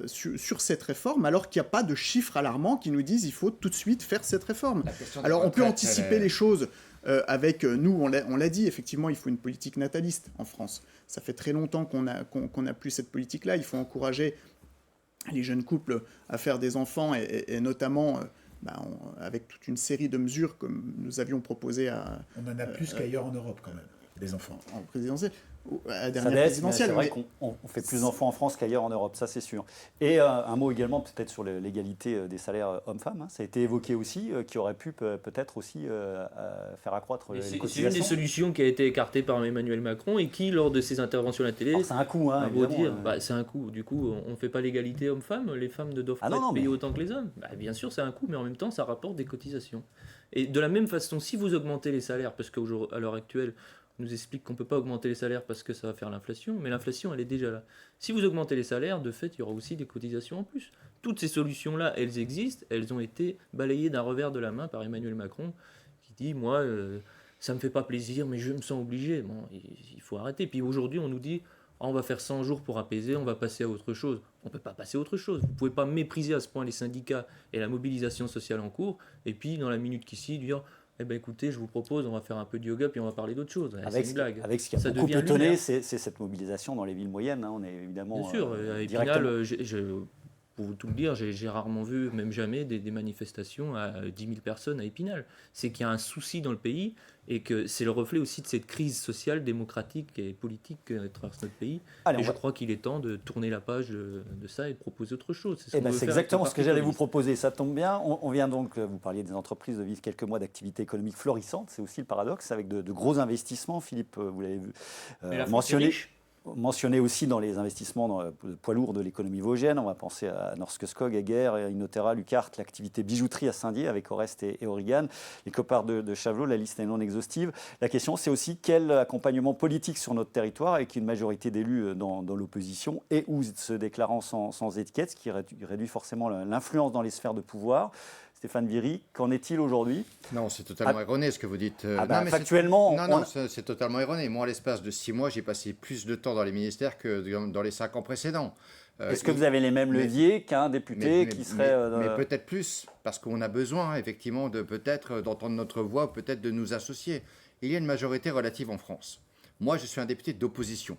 sur cette réforme, alors qu'il n'y a pas de chiffres alarmants qui nous disent il faut tout de suite faire cette réforme. Alors on peut anticiper les choses avec nous, on l'a dit, effectivement il faut une politique nataliste en France. Ça fait très longtemps qu'on n'a plus cette politique-là. Il faut encourager les jeunes couples à faire des enfants et notamment avec toute une série de mesures comme nous avions proposé On en a plus qu'ailleurs en Europe quand même, des enfants. En présidentielle. À la dernière présidentielle, c'est vrai qu'on fait plus d'enfants en France qu'ailleurs en Europe, ça c'est sûr. Et un mot également peut-être sur l'égalité des salaires hommes-femmes. Hein. Ça a été évoqué aussi, qui aurait pu peut-être aussi faire accroître les cotisations. C'est une des solutions qui a été écartée par Emmanuel Macron et qui, lors de ses interventions à la télé, c'est un coût. Hein, c'est un coût. Du coup, on ne fait pas l'égalité hommes-femmes. Les femmes ne doivent pas être payées autant que les hommes. Bien sûr, c'est un coût, mais en même temps, ça rapporte des cotisations. Et de la même façon, si vous augmentez les salaires, parce qu'à l'heure actuelle, on nous explique qu'on ne peut pas augmenter les salaires parce que ça va faire l'inflation, mais l'inflation, elle est déjà là. Si vous augmentez les salaires, de fait, il y aura aussi des cotisations en plus. toutes ces solutions-là, elles existent, elles ont été balayées d'un revers de la main par Emmanuel Macron, qui dit, moi, ça ne me fait pas plaisir, mais je me sens obligé. Bon, il faut arrêter. Puis aujourd'hui, on nous dit, on va faire 100 jours pour apaiser, on va passer à autre chose. On ne peut pas passer à autre chose. Vous ne pouvez pas mépriser à ce point les syndicats et la mobilisation sociale en cours, et puis dans la minute qui suit, dire, eh ben écoutez, je vous propose, on va faire un peu de yoga, puis on va parler d'autre chose. C'est une blague. Avec ce qui a beaucoup étonné, c'est cette mobilisation dans les villes moyennes. On est évidemment bien sûr, à Épinal, pour vous tout le dire, j'ai rarement vu, même jamais, des manifestations à 10 000 personnes à Épinal. C'est qu'il y a un souci dans le pays et que c'est le reflet aussi de cette crise sociale, démocratique et politique que traverse notre pays. Et je crois qu'il est temps de tourner la page de ça et de proposer autre chose. C'est exactement ce que j'allais vous proposer. Ça tombe bien. On vient donc, vous parliez des entreprises, de vivre quelques mois d'activité économique florissante. C'est aussi le paradoxe, avec de gros investissements. Philippe, vous l'avez mentionné aussi dans les investissements dans le poids lourd de l'économie vosgienne. On va penser à Norske Skog, Eger, Inotera, Lucart, l'activité bijouterie à Saint-Dié avec Orest et Aurigan, les copards de Chavelot, la liste est non exhaustive. La question, c'est aussi quel accompagnement politique sur notre territoire avec une majorité d'élus dans l'opposition et ou se déclarant sans étiquette, ce qui réduit forcément l'influence dans les sphères de pouvoir. Stéphane Viry, qu'en est-il aujourd'hui ? Non, c'est totalement erroné ce que vous dites. Factuellement... c'est totalement erroné. Moi, à l'espace de 6 mois, j'ai passé plus de temps dans les ministères que dans les 5 ans précédents. Est-ce que vous avez les mêmes leviers qu'un député qui serait... Mais peut-être plus, parce qu'on a besoin, effectivement, d'entendre notre voix, peut-être de nous associer. Il y a une majorité relative en France. Moi, je suis un député d'opposition,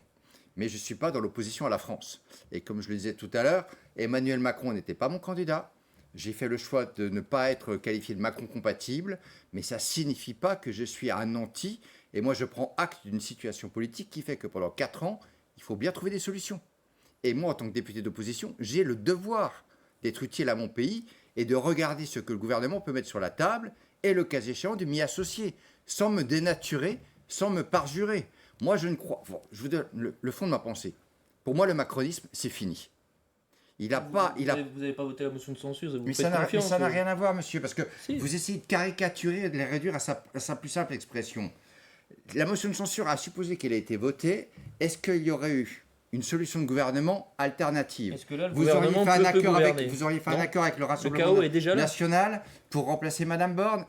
mais je ne suis pas dans l'opposition à la France. Et comme je le disais tout à l'heure, Emmanuel Macron n'était pas mon candidat. J'ai fait le choix de ne pas être qualifié de Macron compatible, mais ça ne signifie pas que je suis un anti. Et moi, je prends acte d'une situation politique qui fait que pendant 4 ans, il faut bien trouver des solutions. Et moi, en tant que député d'opposition, j'ai le devoir d'être utile à mon pays et de regarder ce que le gouvernement peut mettre sur la table et, le cas échéant, de m'y associer, sans me dénaturer, sans me parjurer. Moi, je ne crois... Bon, je vous donne le fond de ma pensée. Pour moi, le macronisme, c'est fini. Vous n'avez pas voté la motion de censure, mais ça n'a rien à voir, monsieur, parce que vous essayez de caricaturer et de les réduire à sa plus simple expression. La motion de censure a supposé qu'elle a été votée. Est-ce qu'il y aurait eu une solution de gouvernement alternative ? Est-ce que là, vous auriez fait un accord avec le Rassemblement national pour remplacer Madame Borne ?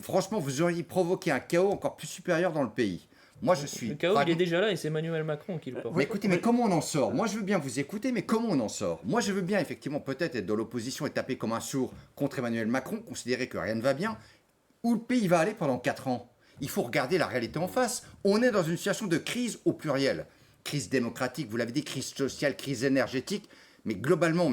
Franchement, vous auriez provoqué un chaos encore plus supérieur dans le pays. Moi, le chaos, il est déjà là et c'est Emmanuel Macron qui le porte. Mais écoutez, mais comment on en sort ? Moi, je veux bien vous écouter, mais comment on en sort ? Moi, je veux bien, effectivement, peut-être être dans l'opposition et taper comme un sourd contre Emmanuel Macron, considérer que rien ne va bien. Où le pays va aller pendant 4 ans ? Il faut regarder la réalité en face. On est dans une situation de crise au pluriel. Crise démocratique, vous l'avez dit, crise sociale, crise énergétique. Mais globalement,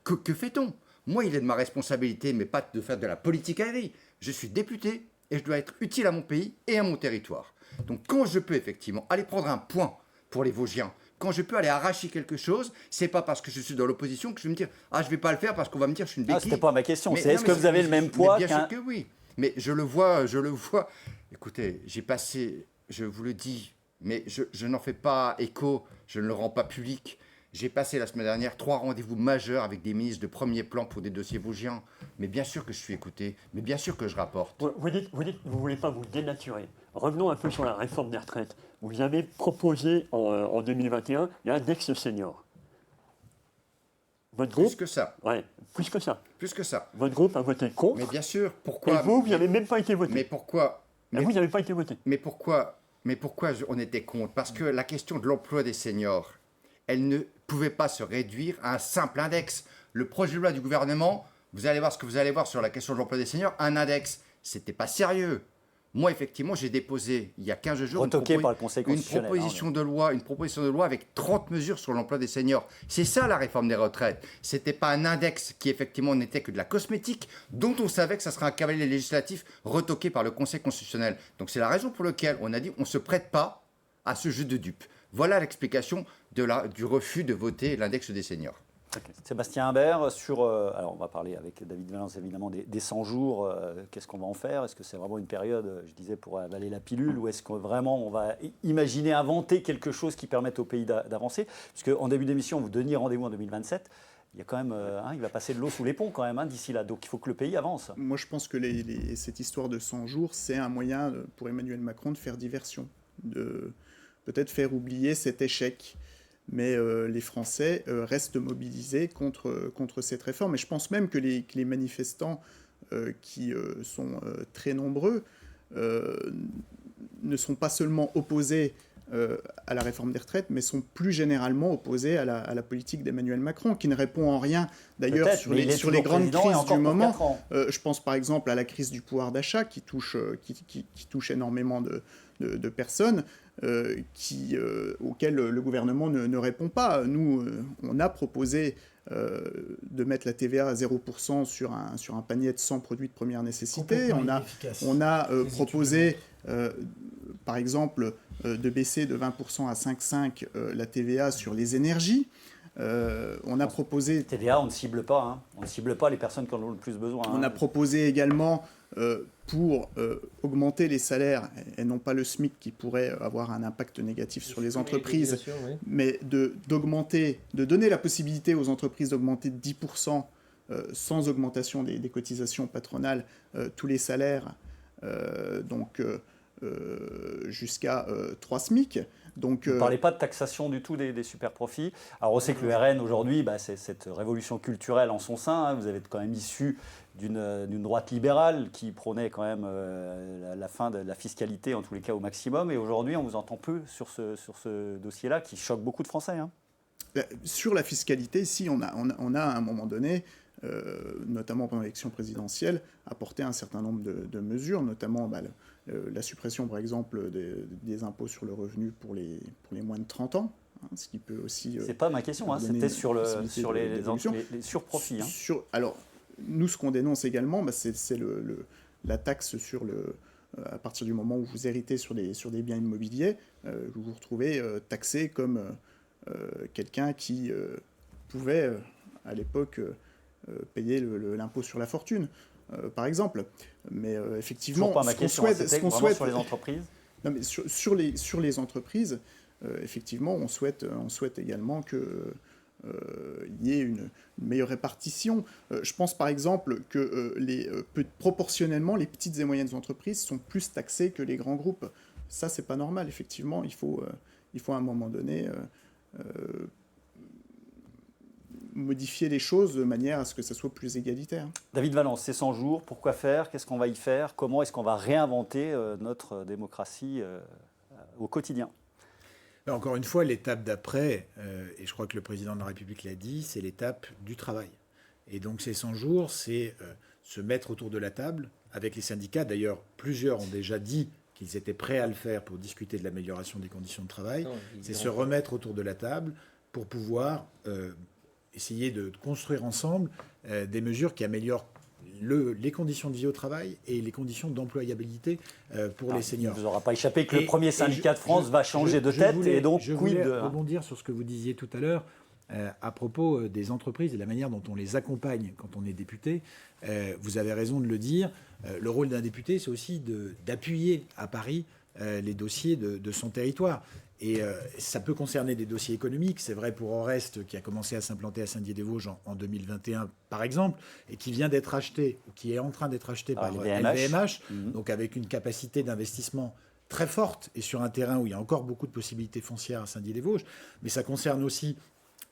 que fait-on ? Moi, il est de ma responsabilité, mais pas de faire de la politique aérienne. Je suis député et je dois être utile à mon pays et à mon territoire. Donc quand je peux effectivement aller prendre un point pour les Vosgiens, quand je peux aller arracher quelque chose, c'est pas parce que je suis dans l'opposition que je vais me dire « Ah, je vais pas le faire parce qu'on va me dire que je suis une béquille ». C'était pas ma question, c'est est-ce que vous avez le même poids Bien sûr que oui, mais je le vois. Écoutez, j'ai passé, je vous le dis, mais je n'en fais pas écho, je ne le rends pas public. J'ai passé la semaine dernière 3 rendez-vous majeurs avec des ministres de premier plan pour des dossiers vosgiens. Mais bien sûr que je suis écouté, mais bien sûr que je rapporte. Vous dites que vous ne voulez pas vous dénaturer. Revenons un peu sur la réforme des retraites. Vous avez proposé en 2021 l'index senior. Votre groupe, plus que ça. Ouais, plus que ça. Plus que ça. Votre groupe a voté contre. Mais bien sûr, pourquoi ? Et vous n'avez même pas été voté. Mais pourquoi ? Vous n'avez pas été voté. Mais pourquoi on était contre ? Parce que la question de l'emploi des seniors, elle ne pouvait pas se réduire à un simple index. Le projet de loi du gouvernement, vous allez voir ce que vous allez voir sur la question de l'emploi des seniors, un index. C'était pas sérieux. Moi, effectivement, j'ai déposé, il y a 15 jours, une proposition de loi avec 30 mesures sur l'emploi des seniors. C'est ça, la réforme des retraites. Ce n'était pas un index qui, effectivement, n'était que de la cosmétique, dont on savait que ça serait un cavalier législatif retoqué par le Conseil constitutionnel. Donc, c'est la raison pour laquelle on a dit on ne se prête pas à ce jeu de dupes. Voilà l'explication du refus de voter l'index des seniors. Okay. Sébastien Imbert, alors on va parler avec David Valence évidemment des 100 jours, qu'est-ce qu'on va en faire ? Est-ce que c'est vraiment une période, je disais, pour avaler la pilule, ou est-ce que vraiment on va imaginer, inventer quelque chose qui permette au pays d'avancer ? Puisque en début d'émission, vous donniez rendez-vous en 2027, il y a quand même, il va passer de l'eau sous les ponts quand même d'ici là, donc il faut que le pays avance. Moi je pense que cette histoire de 100 jours, c'est un moyen pour Emmanuel Macron de faire diversion, de peut-être faire oublier cet échec. mais les Français restent mobilisés contre cette réforme. Et je pense même que les manifestants qui sont très nombreux ne sont pas seulement opposés à la réforme des retraites, mais sont plus généralement opposés à la politique d'Emmanuel Macron, qui ne répond en rien, d'ailleurs, sur les grandes crises du moment. Je pense par exemple à la crise du pouvoir d'achat, qui touche énormément de personnes, auxquelles le gouvernement ne répond pas. Nous, on a proposé de mettre la TVA à 0% sur un panier de 100 produits de première nécessité. On a proposé, par exemple, de baisser de 20% à 5,5% la TVA sur les énergies. On a proposé... TVA, on ne cible pas. Hein. On ne cible pas les personnes qui en ont le plus besoin. On a proposé également, pour augmenter les salaires, et non pas le SMIC qui pourrait avoir un impact négatif sur les entreprises, mais de donner la possibilité aux entreprises d'augmenter de 10% sans augmentation des cotisations patronales tous les salaires, jusqu'à 3 SMIC. Donc, vous ne parlez pas de taxation du tout des super profits. Alors on sait que le RN aujourd'hui, c'est cette révolution culturelle en son sein. Hein. Vous avez quand même issu d'une droite libérale qui prônait quand même la fin de la fiscalité, en tous les cas au maximum. Et aujourd'hui, on vous entend peu sur ce dossier-là qui choque beaucoup de Français. Hein. Sur la fiscalité, si on a à un moment donné, notamment pendant l'élection présidentielle, apporté un certain nombre de mesures, notamment la suppression, par exemple, des impôts sur le revenu pour les moins de 30 ans, hein, ce qui peut aussi... c'est pas ma question, hein, c'était sur les surprofits. Hein. Alors, nous, ce qu'on dénonce également, c'est la taxe sur à partir du moment où vous héritez sur des biens immobiliers, vous vous retrouvez taxé comme quelqu'un qui pouvait, à l'époque, payer l'impôt sur la fortune. Par exemple. Mais effectivement, toujours pas ma question, ce qu'on souhaite sur les entreprises. Non, mais sur les entreprises, effectivement, on souhaite également qu'il y ait une meilleure répartition. Je pense par exemple que proportionnellement, les petites et moyennes entreprises sont plus taxées que les grands groupes. Ça, c'est pas normal. Effectivement, il faut à un moment donné modifier les choses de manière à ce que ça soit plus égalitaire. David Valence, c'est 100 jours, pourquoi faire? Qu'est-ce qu'on va y faire? Comment est-ce qu'on va réinventer notre démocratie au quotidien? Encore une fois, l'étape d'après, et je crois que le président de la République l'a dit, c'est l'étape du travail. Et donc ces 100 jours, c'est se mettre autour de la table avec les syndicats. D'ailleurs, plusieurs ont déjà dit qu'ils étaient prêts à le faire pour discuter de l'amélioration des conditions de travail. C'est se remettre autour de la table pour pouvoir... essayer de construire ensemble des mesures qui améliorent les conditions de vie au travail et les conditions d'employabilité pour les seniors. Il ne vous aura pas échappé que le premier syndicat de France va changer de tête. Je voulais rebondir sur ce que vous disiez tout à l'heure à propos des entreprises et la manière dont on les accompagne quand on est député. Vous avez raison de le dire. Le rôle d'un député, c'est aussi d'appuyer à Paris les dossiers de son territoire. Et ça peut concerner des dossiers économiques. C'est vrai pour Orest, qui a commencé à s'implanter à Saint-Dié-des-Vosges en 2021, par exemple, et qui vient d'être acheté, ou qui est en train d'être acheté par LVMH, donc avec une capacité d'investissement très forte, et sur un terrain où il y a encore beaucoup de possibilités foncières à Saint-Dié-des-Vosges. Mais ça concerne aussi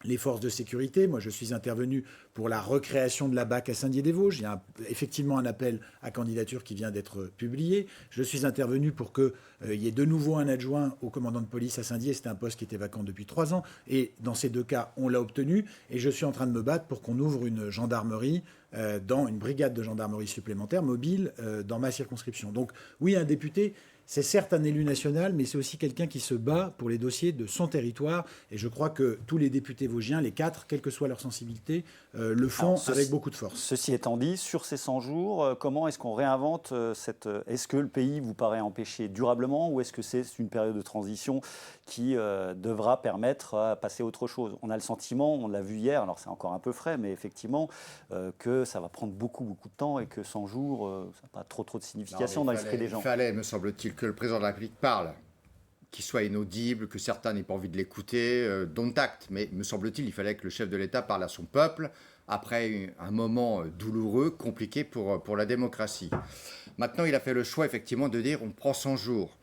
les forces de sécurité. Moi, je suis intervenu pour la recréation de la BAC à Saint-Dié-des-Vosges. Il y a effectivement un appel à candidature qui vient d'être publié. Je suis intervenu pour qu'il y ait de nouveau un adjoint au commandant de police à Saint-Dié. C'était un poste qui était vacant depuis 3 ans. Et dans ces 2 cas, on l'a obtenu. Et je suis en train de me battre pour qu'on ouvre une gendarmerie, dans une brigade de gendarmerie supplémentaire mobile dans ma circonscription. Donc oui, un député... C'est certes un élu national, mais c'est aussi quelqu'un qui se bat pour les dossiers de son territoire. Et je crois que tous les députés vosgiens, les 4, quelle que soit leur sensibilité, le font avec beaucoup de force. Ceci étant dit, sur ces 100 jours, comment est-ce qu'on réinvente Est-ce que le pays vous paraît empêché durablement ou est-ce que c'est une période de transition qui devra permettre à passer à autre chose? On a le sentiment, on l'a vu hier, alors c'est encore un peu frais, mais effectivement, que ça va prendre beaucoup de temps et que 100 jours, ça n'a pas trop de signification dans l'esprit des gens. Il fallait, me semble-t-il, que le président de la République parle, qu'il soit inaudible, que certains n'aient pas envie de l'écouter, dont acte. Mais me semble-t-il, il fallait que le chef de l'État parle à son peuple après un moment douloureux, compliqué pour la démocratie. Maintenant, il a fait le choix, effectivement, de dire on prend 100 jours.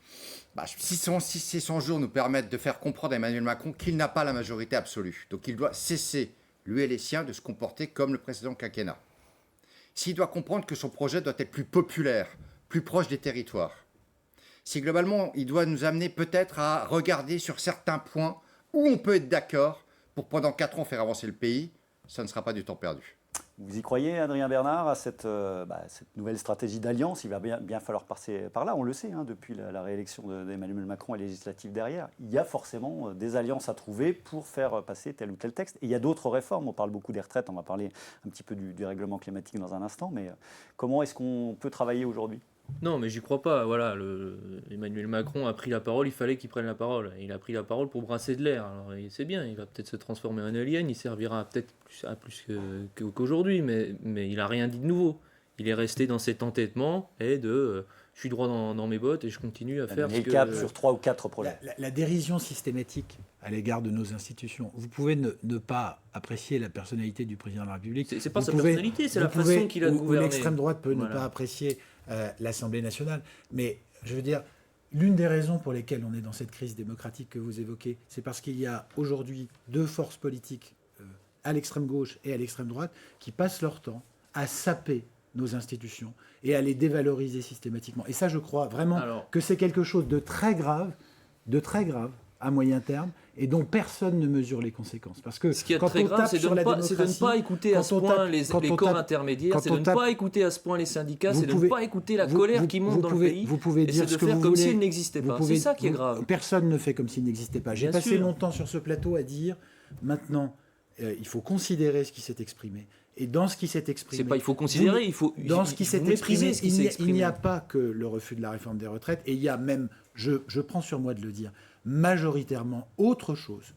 Si ces 100 jours nous permettent de faire comprendre à Emmanuel Macron qu'il n'a pas la majorité absolue, donc il doit cesser, lui et les siens, de se comporter comme le précédent quinquennat. S'il doit comprendre que son projet doit être plus populaire, plus proche des territoires, si globalement il doit nous amener peut-être à regarder sur certains points où on peut être d'accord pour pendant 4 ans faire avancer le pays, ça ne sera pas du temps perdu. Vous y croyez, Adrien Bernard, à cette nouvelle stratégie d'alliance? Il va bien falloir passer par là, on le sait, depuis la réélection d'Emmanuel Macron et législative derrière. Il y a forcément des alliances à trouver pour faire passer tel ou tel texte. Et il y a d'autres réformes, on parle beaucoup des retraites, on va parler un petit peu du règlement climatique dans un instant, mais comment est-ce qu'on peut travailler aujourd'hui? Non, mais j'y crois pas. Voilà, Emmanuel Macron a pris la parole, il fallait qu'il prenne la parole. Il a pris la parole pour brasser de l'air. Alors, c'est bien, il va peut-être se transformer en alien, il servira peut-être plus qu'aujourd'hui, mais il n'a rien dit de nouveau. Il est resté dans cet entêtement et je suis droit dans mes bottes et je continue à faire ce que... cap sur 3 ou 4 projets. La dérision systématique à l'égard de nos institutions. Vous pouvez ne pas apprécier la personnalité du président de la République. C'est pas sa personnalité, c'est la façon qu'il a de gouverner. L'extrême droite peut ne pas apprécier l'Assemblée nationale. Mais je veux dire, l'une des raisons pour lesquelles on est dans cette crise démocratique que vous évoquez, c'est parce qu'il y a aujourd'hui 2 forces politiques à l'extrême gauche et à l'extrême droite qui passent leur temps à saper nos institutions et à les dévaloriser systématiquement. Et ça, je crois vraiment que c'est quelque chose de très grave à moyen terme, et dont personne ne mesure les conséquences. Parce que ce qui est très grave, c'est de ne pas écouter à ce point les corps intermédiaires, c'est de ne pas écouter à ce point les syndicats, c'est de ne pas écouter la colère qui monte dans le pays, vous pouvez dire et c'est de faire comme s'il n'existait pas. C'est ça qui est grave. Personne ne fait comme s'il n'existait pas. J'ai passé longtemps sur ce plateau à dire, maintenant, il faut considérer ce qui s'est exprimé. Et dans ce qui s'est exprimé... C'est pas il faut considérer, il faut mépriser ce qui s'est exprimé. Il n'y a pas que le refus de la réforme des retraites, et il y a même, je prends sur moi de le dire, majoritairement autre chose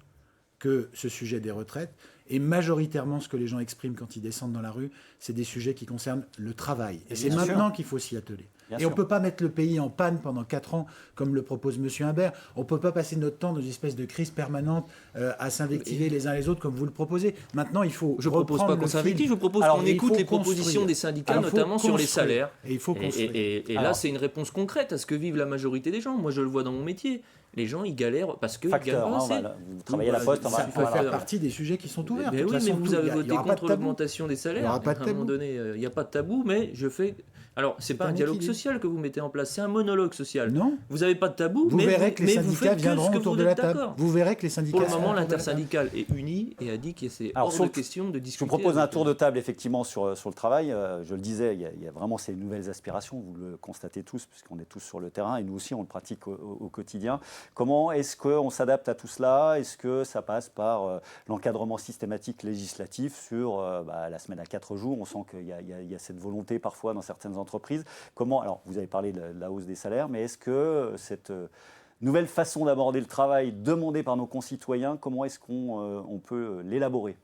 que ce sujet des retraites, et majoritairement ce que les gens expriment quand ils descendent dans la rue, c'est des sujets qui concernent le travail. Et c'est maintenant qu'il faut s'y atteler. Et on ne peut pas mettre le pays en panne pendant 4 ans, comme le propose M. Imbert. On ne peut pas passer notre temps dans une espèce de crise permanente à s'invectiver les uns les autres, comme vous le proposez. Maintenant, il faut Je ne propose pas qu'on s'invective, je propose qu'on écoute les propositions des syndicats, notamment sur les salaires. Et il faut construire. Et là, c'est une réponse concrète à ce que vivent la majorité des gens. Moi, je le vois dans mon métier. Les gens, ils galèrent parce qu'ils gagnent pas assez. Vous travaillez à la Poste, ça peut faire partie des sujets qui sont ouverts. Mais oui, mais vous avez voté contre l'augmentation des salaires. À un moment donné, il n'y a pas de tabou, mais je fais... Alors, c'est pas un dialogue social que vous mettez en place, c'est un monologue social. Non. Vous n'avez pas de tabou, vous verrez que les syndicats viendront autour de la table. Vous verrez que les syndicats... Pour le moment, l'intersyndicale est unie et a dit que c'est hors de question de discuter. Je vous propose un tour de table, effectivement, sur le travail. Je le disais, il y a vraiment ces nouvelles aspirations, vous le constatez tous, puisqu'on est tous sur le terrain, et nous aussi, on le pratique au quotidien. Comment est-ce qu'on s'adapte à tout cela? Est-ce que ça passe par l'encadrement systématique législatif sur la semaine à 4 jours? On sent qu'il y a cette volonté parfois dans certaines entreprises. Alors, vous avez parlé de la hausse des salaires, mais est-ce que cette nouvelle façon d'aborder le travail demandée par nos concitoyens, comment est-ce qu'on peut l'élaborer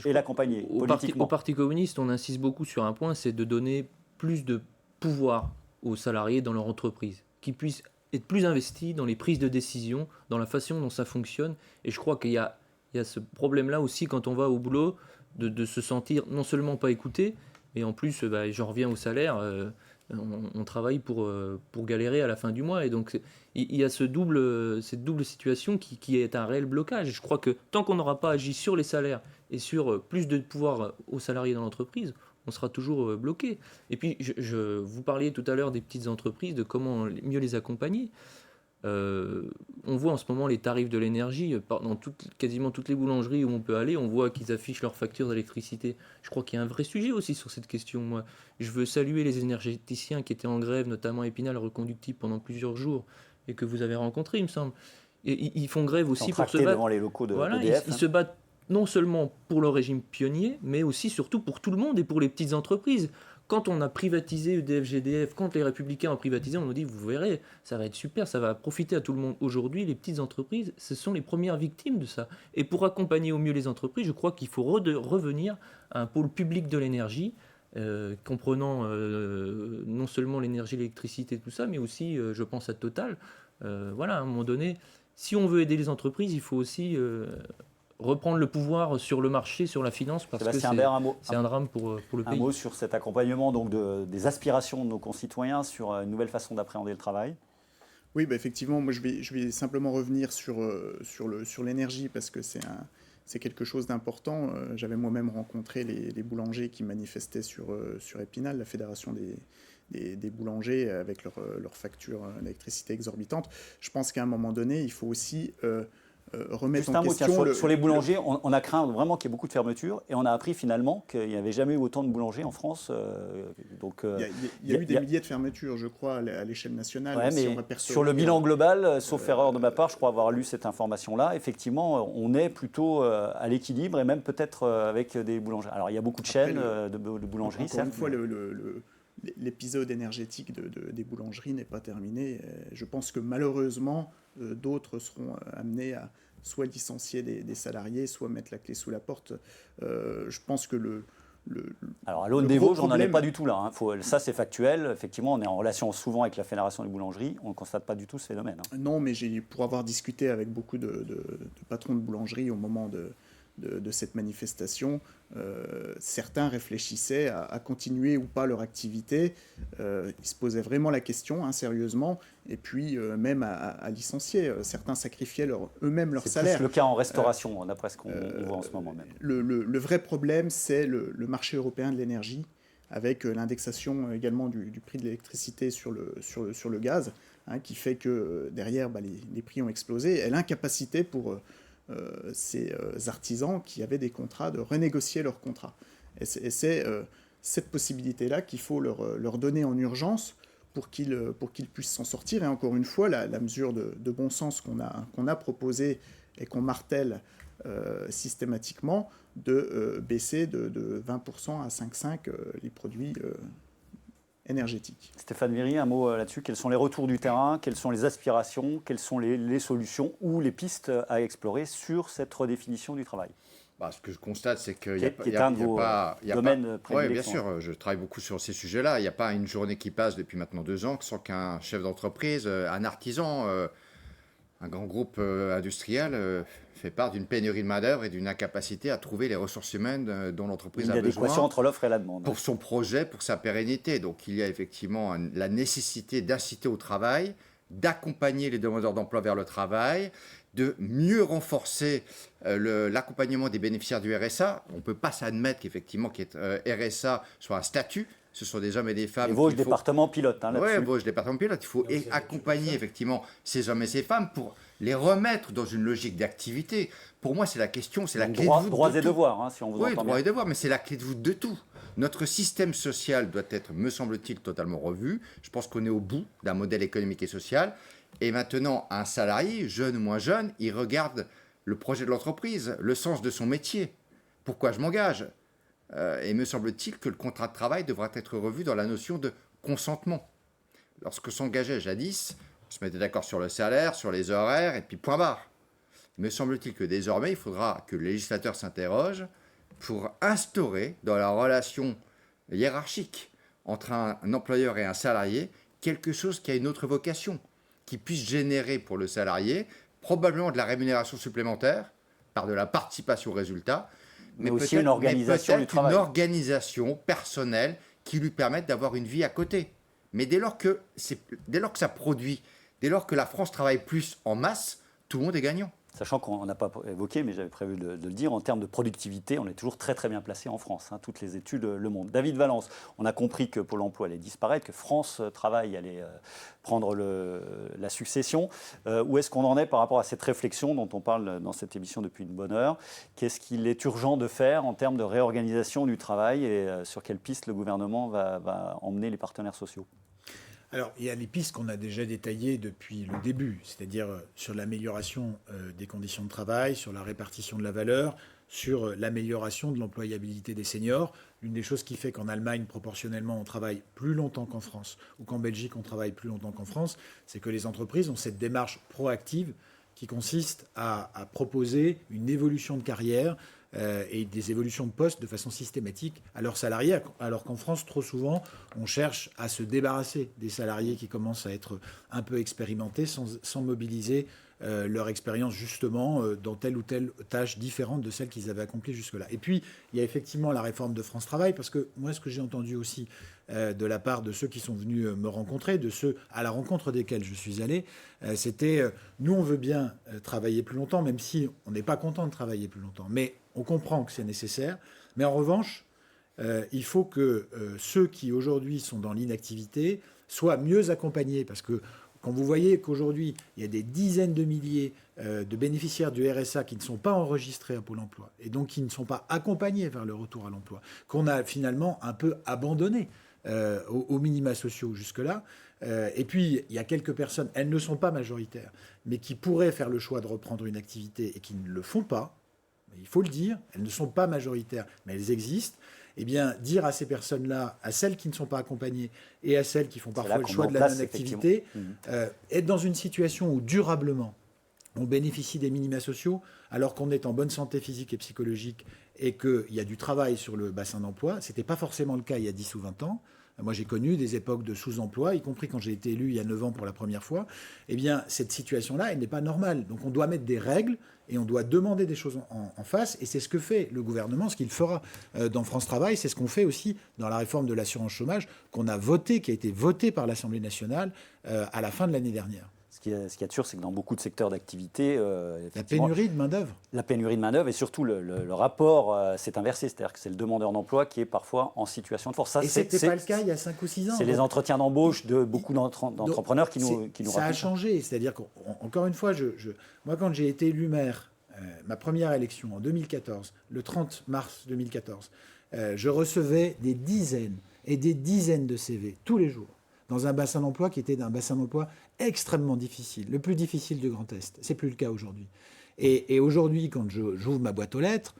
et l'accompagner politiquement? Au Parti communiste, on insiste beaucoup sur un point, c'est de donner plus de pouvoir aux salariés dans leur entreprise, qui puissent être plus investis dans les prises de décision, dans la façon dont ça fonctionne. Et je crois qu'il y a ce problème-là aussi quand on va au boulot, de se sentir non seulement pas écouté, mais en plus, j'en reviens au salaire, on travaille pour galérer à la fin du mois. Et donc, il y a cette double situation qui est un réel blocage. Et je crois que tant qu'on n'aura pas agi sur les salaires et sur plus de pouvoir aux salariés dans l'entreprise, on sera toujours bloqué. Et puis, vous parliez tout à l'heure des petites entreprises, de comment mieux les accompagner. On voit en ce moment les tarifs de l'énergie dans quasiment toutes les boulangeries où on peut aller, on voit qu'ils affichent leurs factures d'électricité. Je crois qu'il y a un vrai sujet aussi sur cette question. Moi, je veux saluer les énergéticiens qui étaient en grève, notamment à Épinal Reconductible pendant plusieurs jours, et que vous avez rencontrés, il me semble. Et ils font grève aussi pour se battre devant les locaux de voilà, EDF, ils se battent non seulement pour le régime pionnier, mais aussi surtout pour tout le monde et pour les petites entreprises. Quand on a privatisé EDF, GDF, quand les Républicains ont privatisé, on nous dit, vous verrez, ça va être super, ça va profiter à tout le monde. Aujourd'hui, les petites entreprises, ce sont les premières victimes de ça. Et pour accompagner au mieux les entreprises, je crois qu'il faut revenir à un pôle public de l'énergie, comprenant non seulement l'énergie, l'électricité, tout ça, mais aussi, je pense à Total. Voilà, à un moment donné, si on veut aider les entreprises, il faut aussi... reprendre le pouvoir sur le marché, sur la finance, parce que c'est un drame pour le pays. Un mot sur cet accompagnement donc des aspirations de nos concitoyens sur une nouvelle façon d'appréhender le travail. Oui, effectivement, moi je vais simplement revenir sur l'énergie parce que c'est quelque chose d'important. J'avais moi-même rencontré les boulangers qui manifestaient sur Épinal, la fédération des boulangers avec leur facture d'électricité exorbitante. Je pense qu'à un moment donné, il faut aussi remettre en question... Sur les boulangers, on a craint vraiment qu'il y ait beaucoup de fermetures et on a appris finalement qu'il n'y avait jamais eu autant de boulangers en France. Il y a eu des milliers de fermetures, je crois, à l'échelle nationale. Ouais, mais sur le bilan global, sauf erreur de ma part, je crois avoir lu cette information-là, effectivement, on est plutôt à l'équilibre et même peut-être avec des boulangeries. Alors, il y a beaucoup de chaînes de boulangeries. Encore une fois, l'épisode énergétique des boulangeries n'est pas terminé. Je pense que malheureusement, d'autres seront amenés à soit licencier des salariés, soit mettre la clé sous la porte. Je pense que alors à l'aune des Vosges, on n'en est pas du tout là. Ça, c'est factuel. Effectivement, on est en relation souvent avec la Fédération des boulangeries. On ne constate pas du tout ce phénomène. Non, mais pour avoir discuté avec beaucoup de patrons de boulangeries au moment de cette manifestation, certains réfléchissaient à continuer ou pas leur activité. Ils se posaient vraiment la question, sérieusement, et puis même à licencier. Certains sacrifiaient eux-mêmes leur salaire. C'est plus le cas en restauration, d'après ce qu'on voit en ce moment même. Le vrai problème, c'est le marché européen de l'énergie, avec l'indexation également du prix de l'électricité sur le gaz, qui fait que derrière, les prix ont explosé, et l'incapacité pour... ces artisans qui avaient des contrats, de renégocier leurs contrats. Et c'est cette possibilité-là qu'il faut leur donner en urgence pour qu'ils puissent s'en sortir. Et encore une fois, la mesure de bon sens qu'on a proposée et qu'on martèle systématiquement, de baisser de 20% à 5,5% les produits énergétique. Stéphane Viry, un mot là-dessus. Quels sont les retours du terrain? Quelles sont les aspirations? Quelles sont les solutions ou les pistes à explorer sur cette redéfinition du travail? Ce que je constate, c'est qu'il n'y a pas... domaines oui, bien sûr, je travaille beaucoup sur ces sujets-là. Il n'y a pas une journée qui passe depuis maintenant 2 ans sans qu'un chef d'entreprise, un artisan, un grand groupe industriel fait part d'une pénurie de main-d'œuvre et d'une incapacité à trouver les ressources humaines dont l'entreprise a besoin. Une adéquation entre l'offre et la demande. Pour son projet, pour sa pérennité. Donc il y a effectivement la nécessité d'inciter au travail, d'accompagner les demandeurs d'emploi vers le travail, de mieux renforcer l'accompagnement des bénéficiaires du RSA. On ne peut pas s'admettre qu'effectivement RSA soit un statut. Ce sont des hommes et des femmes. Et Vosges département pilote. Oui, Vosges département pilote. Il faut accompagner effectivement ces hommes et ces femmes pour les remettre dans une logique d'activité. Pour moi, c'est la question, c'est la clé de voûte. Droits et devoirs, si on vous entend bien. Oui, droits et devoirs, mais c'est la clé de voûte de tout. Notre système social doit être, me semble-t-il, totalement revu. Je pense qu'on est au bout d'un modèle économique et social. Et maintenant, un salarié, jeune ou moins jeune, il regarde le projet de l'entreprise, le sens de son métier. Pourquoi je m'engage ? Et me semble-t-il que le contrat de travail devra être revu dans la notion de consentement. Lorsque s'engageait jadis, on se mettait d'accord sur le salaire, sur les horaires, et puis point barre. Me semble-t-il que désormais, il faudra que le législateur s'interroge pour instaurer dans la relation hiérarchique entre un employeur et un salarié quelque chose qui a une autre vocation, qui puisse générer pour le salarié probablement de la rémunération supplémentaire par de la participation au résultat, mais aussi une organisation du travail. Une organisation personnelle qui lui permette d'avoir une vie à côté. Mais dès lors que ça produit, dès lors que la France travaille plus en masse, tout le monde est gagnant. Sachant qu'on n'a pas évoqué, mais j'avais prévu de le dire, en termes de productivité, on est toujours très très bien placé en France. Toutes les études le montrent. David Valence, on a compris que Pôle emploi allait disparaître, que France Travail allait prendre la succession. Où est-ce qu'on en est par rapport à cette réflexion dont on parle dans cette émission depuis une bonne heure? Qu'est-ce qu'il est urgent de faire en termes de réorganisation du travail et sur quelle piste le gouvernement va emmener les partenaires sociaux? Alors, il y a les pistes qu'on a déjà détaillées depuis le début, c'est-à-dire sur l'amélioration des conditions de travail, sur la répartition de la valeur, sur l'amélioration de l'employabilité des seniors. L'une des choses qui fait qu'en Allemagne, proportionnellement, on travaille plus longtemps qu'en France, ou qu'en Belgique, on travaille plus longtemps qu'en France, c'est que les entreprises ont cette démarche proactive qui consiste à proposer une évolution de carrière et des évolutions de poste de façon systématique à leurs salariés, alors qu'en France, trop souvent, on cherche à se débarrasser des salariés qui commencent à être un peu expérimentés sans mobiliser leur expérience justement dans telle ou telle tâche différente de celle qu'ils avaient accomplie jusque-là. Et puis, il y a effectivement la réforme de France Travail, parce que moi, ce que j'ai entendu aussi de la part de ceux qui sont venus me rencontrer, de ceux à la rencontre desquels je suis allé, c'était nous, on veut bien travailler plus longtemps, même si on n'est pas content de travailler plus longtemps. Mais on comprend que c'est nécessaire. Mais en revanche, il faut que ceux qui aujourd'hui sont dans l'inactivité soient mieux accompagnés, parce que quand vous voyez qu'aujourd'hui, il y a des dizaines de milliers de bénéficiaires du RSA qui ne sont pas enregistrés à Pôle emploi et donc qui ne sont pas accompagnés vers le retour à l'emploi, qu'on a finalement un peu abandonné aux minima sociaux jusque-là. Et puis, il y a quelques personnes, elles ne sont pas majoritaires, mais qui pourraient faire le choix de reprendre une activité et qui ne le font pas. Il faut le dire, elles ne sont pas majoritaires, mais elles existent. Eh bien, dire à ces personnes-là, à celles qui ne sont pas accompagnées et à celles qui font parfois le choix de la non-activité, être dans une situation où durablement on bénéficie des minima sociaux alors qu'on est en bonne santé physique et psychologique et qu'il y a du travail sur le bassin d'emploi. Ce n'était pas forcément le cas il y a 10 ou 20 ans. Moi, j'ai connu des époques de sous-emploi, y compris quand j'ai été élu il y a 9 ans pour la première fois. Eh bien, cette situation-là, elle n'est pas normale. Donc, on doit mettre des règles et on doit demander des choses en face. Et c'est ce que fait le gouvernement, ce qu'il fera dans France Travail. C'est ce qu'on fait aussi dans la réforme de l'assurance chômage qu'on a votée, qui a été votée par l'Assemblée nationale à la fin de l'année dernière. Ce qu'il y a de sûr, c'est que dans beaucoup de secteurs d'activité... la pénurie de main-d'œuvre. La pénurie de main-d'œuvre et surtout le rapport s'est inversé. C'est-à-dire que c'est le demandeur d'emploi qui est parfois en situation de force. Ça, et ce n'était pas le cas il y a 5 ou 6 ans. C'est les entretiens d'embauche de beaucoup d'entrepreneurs qui nous ça a changé. C'est-à-dire qu'encore une fois, moi, quand j'ai été élu maire, ma première élection en 2014, le 30 mars 2014, je recevais des dizaines et des dizaines de CV tous les jours, dans un bassin d'emploi qui était un bassin d'emploi extrêmement difficile, le plus difficile du Grand Est. C'est plus le cas aujourd'hui. Et aujourd'hui, quand j'ouvre ma boîte aux lettres,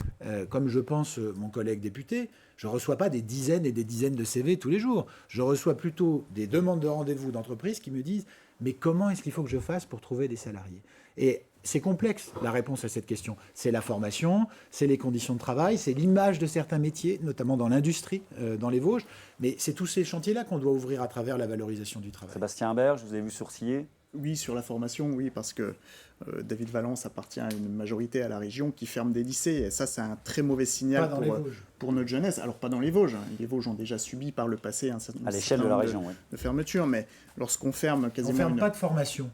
comme je pense mon collègue député, je ne reçois pas des dizaines et des dizaines de CV tous les jours. Je reçois plutôt des demandes de rendez-vous d'entreprises qui me disent « Mais comment est-ce qu'il faut que je fasse pour trouver des salariés ?» Et c'est complexe, la réponse à cette question. C'est la formation, c'est les conditions de travail, c'est l'image de certains métiers, notamment dans l'industrie, dans les Vosges. Mais c'est tous ces chantiers-là qu'on doit ouvrir à travers la valorisation du travail. Sébastien Imbert, je vous ai vu sourciller. Oui, sur la formation, oui, parce que David Valence appartient à une majorité à la région qui ferme des lycées. Et ça, c'est un très mauvais signal pour notre jeunesse. Alors, pas dans les Vosges. Les Vosges ont déjà subi par le passé un certain nombre de fermetures. Mais lorsqu'on ferme quasiment... On ne ferme pas de formation.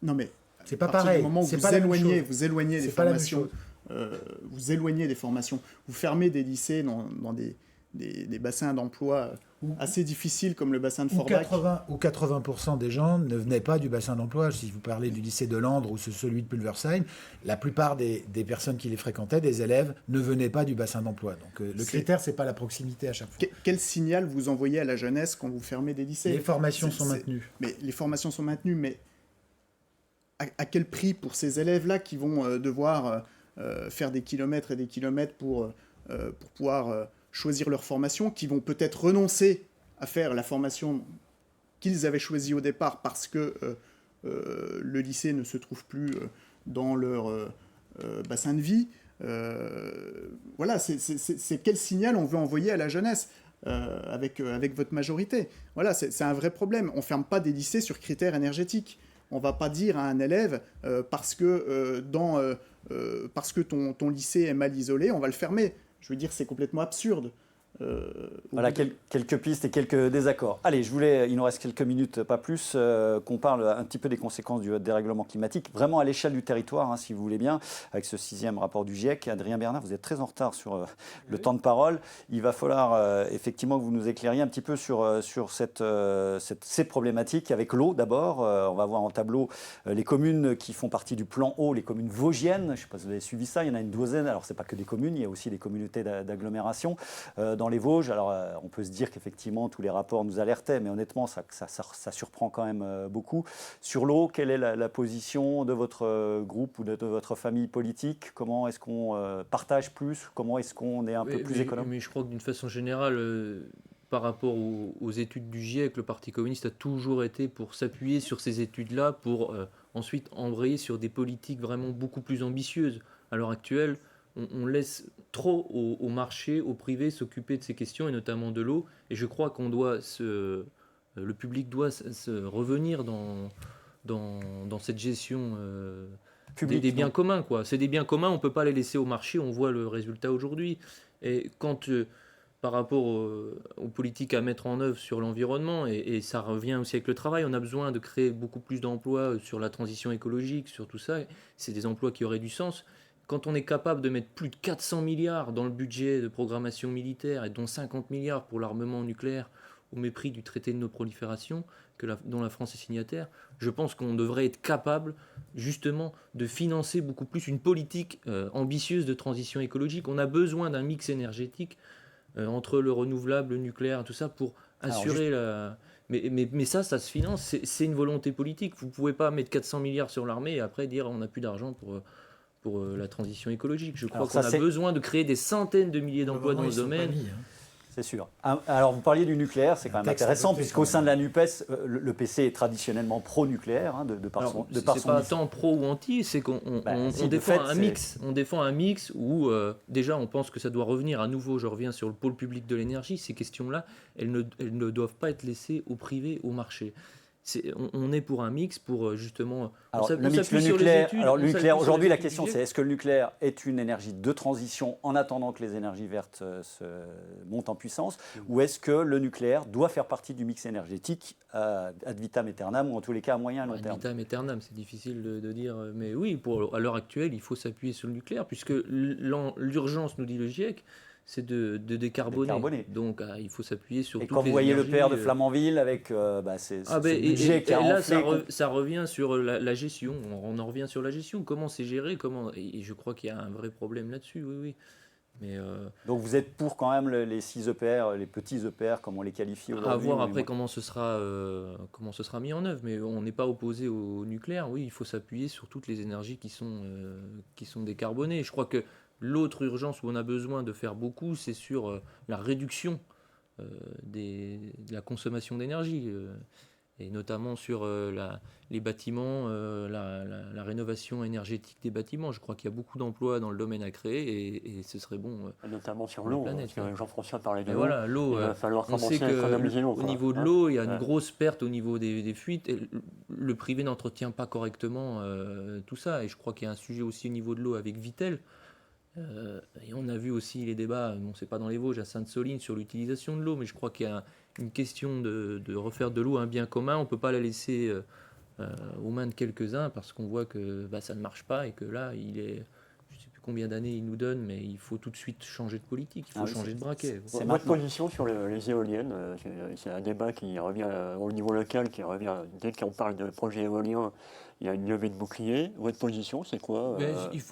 Non, mais... C'est pas pareil. Vous éloignez des formations. Vous éloignez des formations. Vous fermez des lycées dans des bassins d'emploi assez difficiles comme le bassin de Forbach. 80% des gens ne venaient pas du bassin d'emploi. Si vous parlez du lycée de Landres ou celui de Pulversheim, la plupart des personnes qui les fréquentaient, des élèves, ne venaient pas du bassin d'emploi. Donc le critère, c'est pas la proximité à chaque fois. Quel signal vous envoyez à la jeunesse quand vous fermez des lycées ? Les formations sont maintenues. Mais les formations sont maintenues, mais à quel prix pour ces élèves-là qui vont devoir faire des kilomètres et des kilomètres pour pouvoir choisir leur formation, qui vont peut-être renoncer à faire la formation qu'ils avaient choisie au départ parce que le lycée ne se trouve plus dans leur bassin de vie. Voilà, c'est quel signal on veut envoyer à la jeunesse avec votre majorité. Voilà, c'est un vrai problème. On ne ferme pas des lycées sur critères énergétiques. On ne va pas dire à un élève parce que ton lycée est mal isolé, on va le fermer. Je veux dire, c'est complètement absurde. Voilà, quelques pistes et quelques désaccords. Allez, il nous reste quelques minutes, pas plus, qu'on parle un petit peu des conséquences du dérèglement climatique, vraiment à l'échelle du territoire, hein, si vous voulez bien, avec ce 6e rapport du GIEC. Adrien Bernard, vous êtes très en retard sur le temps de parole. Il va falloir effectivement que vous nous éclairiez un petit peu sur ces problématiques avec l'eau d'abord. On va voir en tableau les communes qui font partie du plan eau, les communes vosgiennes. Je ne sais pas si vous avez suivi ça, il y en a une douzaine. Alors, ce n'est pas que des communes, il y a aussi des communautés d'agglomération dans les Vosges. Alors, on peut se dire qu'effectivement, tous les rapports nous alertaient, mais honnêtement, ça surprend quand même beaucoup. Sur l'eau, quelle est la position de votre groupe ou de votre famille politique ? Comment est-ce qu'on partage plus ? Comment est-ce qu'on est un peu plus économe ? Mais je crois que d'une façon générale, par rapport aux études du GIEC, le Parti communiste a toujours été pour s'appuyer sur ces études-là, pour ensuite embrayer sur des politiques vraiment beaucoup plus ambitieuses. À l'heure actuelle, on laisse trop au marché, au privé s'occuper de ces questions et notamment de l'eau. Et je crois qu'on doit le public doit se revenir dans cette gestion des biens communs, quoi. C'est des biens communs, on ne peut pas les laisser au marché, on voit le résultat aujourd'hui. Et quand, par rapport aux politiques à mettre en œuvre sur l'environnement, et ça revient aussi avec le travail, on a besoin de créer beaucoup plus d'emplois sur la transition écologique, sur tout ça, c'est des emplois qui auraient du sens. Quand on est capable de mettre plus de 400 milliards dans le budget de programmation militaire, et dont 50 milliards pour l'armement nucléaire, au mépris du traité de non-prolifération, dont la France est signataire, je pense qu'on devrait être capable justement de financer beaucoup plus une politique ambitieuse de transition écologique. On a besoin d'un mix énergétique entre le renouvelable, le nucléaire, tout ça, pour assurer la... Mais ça se finance, c'est une volonté politique. Vous ne pouvez pas mettre 400 milliards sur l'armée et après dire on n'a plus d'argent pour la transition écologique. Je crois qu'on a besoin de créer des centaines de milliers d'emplois dans le domaine. C'est sûr. Alors, vous parliez du nucléaire, c'est quand même intéressant, puisqu'au sein de la NUPES, le PC est traditionnellement pro-nucléaire, de par son... C'est pas tant pro ou anti, c'est qu'on défend un mix. On défend un mix où, déjà, on pense que ça doit revenir à nouveau, je reviens sur le pôle public de l'énergie, ces questions-là, elles ne doivent pas être laissées au privé, au marché. On est pour un mix, pour justement... Le nucléaire, aujourd'hui, la question c'est est-ce que le nucléaire est une énergie de transition en attendant que les énergies vertes se montent en puissance, ou est-ce que le nucléaire doit faire partie du mix énergétique ad vitam aeternam, ou en tous les cas à moyen et long terme? Ad vitam aeternam, c'est difficile de dire, mais oui, à l'heure actuelle, il faut s'appuyer sur le nucléaire, puisque l'urgence, nous dit le GIEC, c'est de décarboner. Donc il faut s'appuyer sur toutes les énergies. Et quand vous voyez le père de Flamanville avec ce budget qui a enflé... ça revient sur la gestion. On en revient sur la gestion. Comment c'est géré, et je crois qu'il y a un vrai problème là-dessus, oui. Mais donc vous êtes pour quand même les 6 EPR, les petits EPR, comme on les qualifie aujourd'hui? À voir après comment ce sera mis en œuvre. Mais on n'est pas opposé au nucléaire. Oui, il faut s'appuyer sur toutes les énergies qui sont décarbonées. Je crois que l'autre urgence où on a besoin de faire beaucoup, c'est sur la réduction de la consommation d'énergie, et notamment sur les bâtiments, la rénovation énergétique des bâtiments. Je crois qu'il y a beaucoup d'emplois dans le domaine à créer et ce serait bon. Notamment sur l'eau, parce que Jean-François parlait de l'eau. Voilà, l'eau, il va falloir commencer à économiser l'eau. Au niveau de l'eau, il y a une grosse perte au niveau des fuites. Et le privé n'entretient pas correctement tout ça. Et je crois qu'il y a un sujet aussi au niveau de l'eau avec Vittel. Et on a vu aussi les débats, c'est pas dans les Vosges, à Sainte-Soline, sur l'utilisation de l'eau, mais je crois qu'il y a une question de refaire de l'eau un bien commun. On ne peut pas la laisser aux mains de quelques-uns parce qu'on voit que ça ne marche pas et que là, je ne sais plus combien d'années il nous donne, mais il faut tout de suite changer de politique, il faut changer de braquet. C'est votre position sur les éoliennes. C'est un débat qui revient au niveau local, qui revient dès qu'on parle de projet éolien. Il y a une levée de bouclier. Votre position, c'est quoi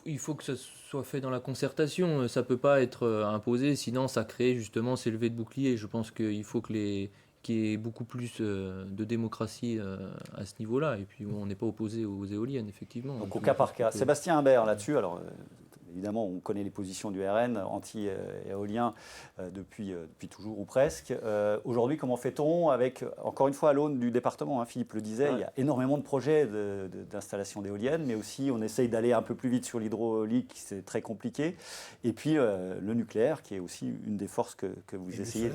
il faut que ça soit fait dans la concertation. Ça ne peut pas être imposé, sinon ça crée justement ces levées de bouclier. Je pense qu'il faut qu'il y ait beaucoup plus de démocratie à ce niveau-là. Et puis on n'est pas opposé aux éoliennes, effectivement. Donc au cas par cas. Sébastien Imbert, là-dessus, alors... Évidemment, on connaît les positions du RN, anti-éolien, depuis toujours ou presque. Aujourd'hui, comment fait-on avec, encore une fois, à l'aune du département, Philippe le disait, il y a énormément de projets d'installation d'éoliennes, mais aussi on essaye d'aller un peu plus vite sur l'hydraulique, c'est très compliqué. Et puis le nucléaire, qui est aussi une des forces que vous essayez.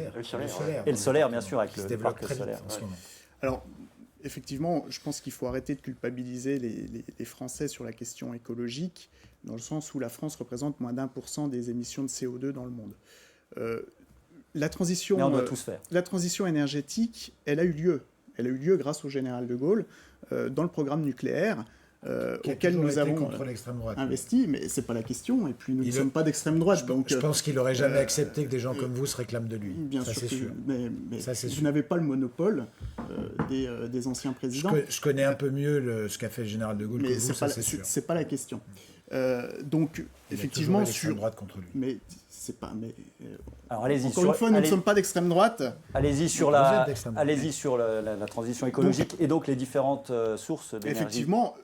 Et le solaire, bien sûr, avec le parc solaire. Alors, effectivement, je pense qu'il faut arrêter de culpabiliser les Français sur la question écologique, dans le sens où la France représente moins d'1% des émissions de CO2 dans le monde. La transition énergétique, elle a eu lieu. Elle a eu lieu grâce au général de Gaulle dans le programme nucléaire auquel nous avons investi, mais c'est pas la question. Et puis nous ne sommes pas d'extrême droite. Je pense qu'il n'aurait jamais accepté que des gens comme vous se réclament de lui. Bien sûr, c'est sûr. Mais vous n'avez pas le monopole des anciens présidents. Je connais un peu mieux ce qu'a fait le général de Gaulle que vous, ça c'est sûr. C'est pas la question. Donc, effectivement, sur droite contre lui. Mais c'est pas. Mais alors, allez-y. Encore une fois, nous ne sommes pas d'extrême droite. Allez-y sur la transition écologique et donc les différentes sources d'énergie. Effectivement,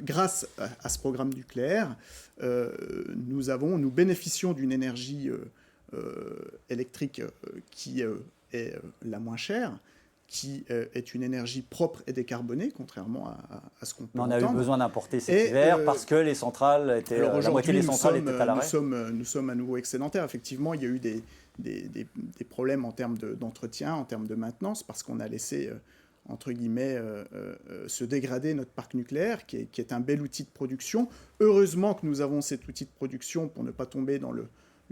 grâce à ce programme nucléaire, nous bénéficions d'une énergie électrique qui est la moins chère, qui est une énergie propre et décarbonée, contrairement à ce qu'on peut entendre. On a eu besoin d'importer cet hiver parce que les centrales étaient, la moitié des centrales étaient à l'arrêt. Nous sommes à nouveau excédentaires. Effectivement, il y a eu des problèmes en termes d'entretien, en termes de maintenance, parce qu'on a laissé entre guillemets, se dégrader notre parc nucléaire, qui est un bel outil de production. Heureusement que nous avons cet outil de production pour ne pas tomber dans le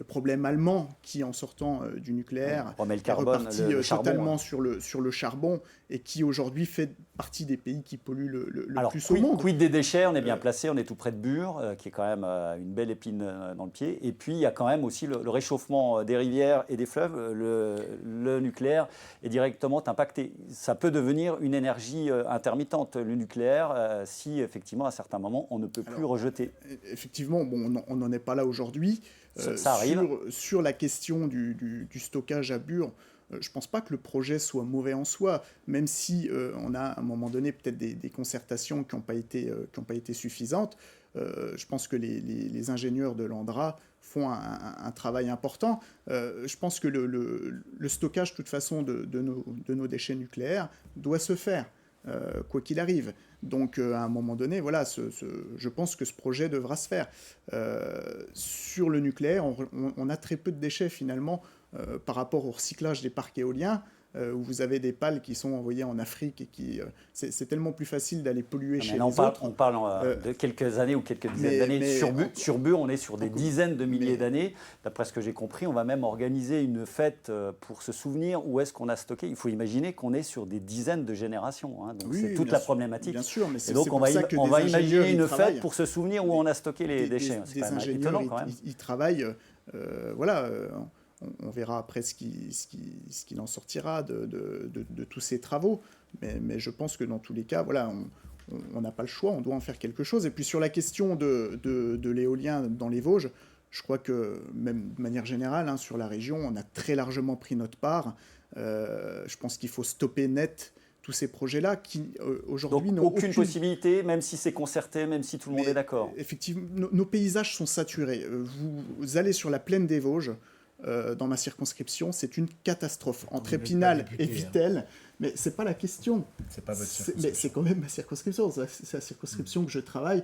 problème allemand qui, en sortant du nucléaire, est reparti totalement sur le charbon et qui aujourd'hui fait partie des pays qui polluent le plus au monde. Quid des déchets, on est bien placé, on est tout près de Bure, qui est quand même une belle épine dans le pied. Et puis il y a quand même aussi le réchauffement des rivières et des fleuves. Le nucléaire est directement impacté. Ça peut devenir une énergie intermittente, le nucléaire, si effectivement à certains moments on ne peut plus rejeter. Effectivement, bon, on n'en est pas là aujourd'hui. Ça arrive. Sur la question du stockage à Bure, je ne pense pas que le projet soit mauvais en soi, même si on a à un moment donné peut-être des concertations qui n'ont pas été suffisantes. Je pense que les ingénieurs de l'ANDRA font un travail important. Je pense que le stockage, de toute façon, de nos déchets nucléaires doit se faire, quoi qu'il arrive. Donc, à un moment donné, voilà, je pense que ce projet devra se faire. Sur le nucléaire, on a très peu de déchets, finalement, par rapport au recyclage des parcs éoliens, où vous avez des pales qui sont envoyées en Afrique et qui c'est tellement plus facile d'aller polluer chez les autres. On parle de quelques années ou quelques dizaines d'années. Sur Bure, on est sur des dizaines de milliers d'années. D'après ce que j'ai compris, on va même organiser une fête pour se souvenir où est-ce qu'on a stocké. Il faut imaginer qu'on est sur des dizaines de générations. Hein. Donc c'est toute la problématique. Bien sûr, mais et donc on va imaginer une fête pour se souvenir où on a stocké les déchets. C'est quand même étonnant quand même. Ils travaillent, voilà. On verra après ce qu'il en sortira de tous ces travaux. Mais je pense que dans tous les cas, voilà, on n'a pas le choix, on doit en faire quelque chose. Et puis sur la question de l'éolien dans les Vosges, je crois que même de manière générale, hein, sur la région, on a très largement pris notre part. Je pense qu'il faut stopper net tous ces projets-là qui aujourd'hui n'ont aucune possibilité, même si c'est concerté, même si tout le monde est d'accord. Effectivement, nos paysages sont saturés. Vous allez sur la plaine des Vosges, dans ma circonscription, c'est une catastrophe. Entre Épinal et Vittel, mais c'est pas la question. C'est pas votre circonscription. Mais c'est quand même ma circonscription. C'est la circonscription que je travaille,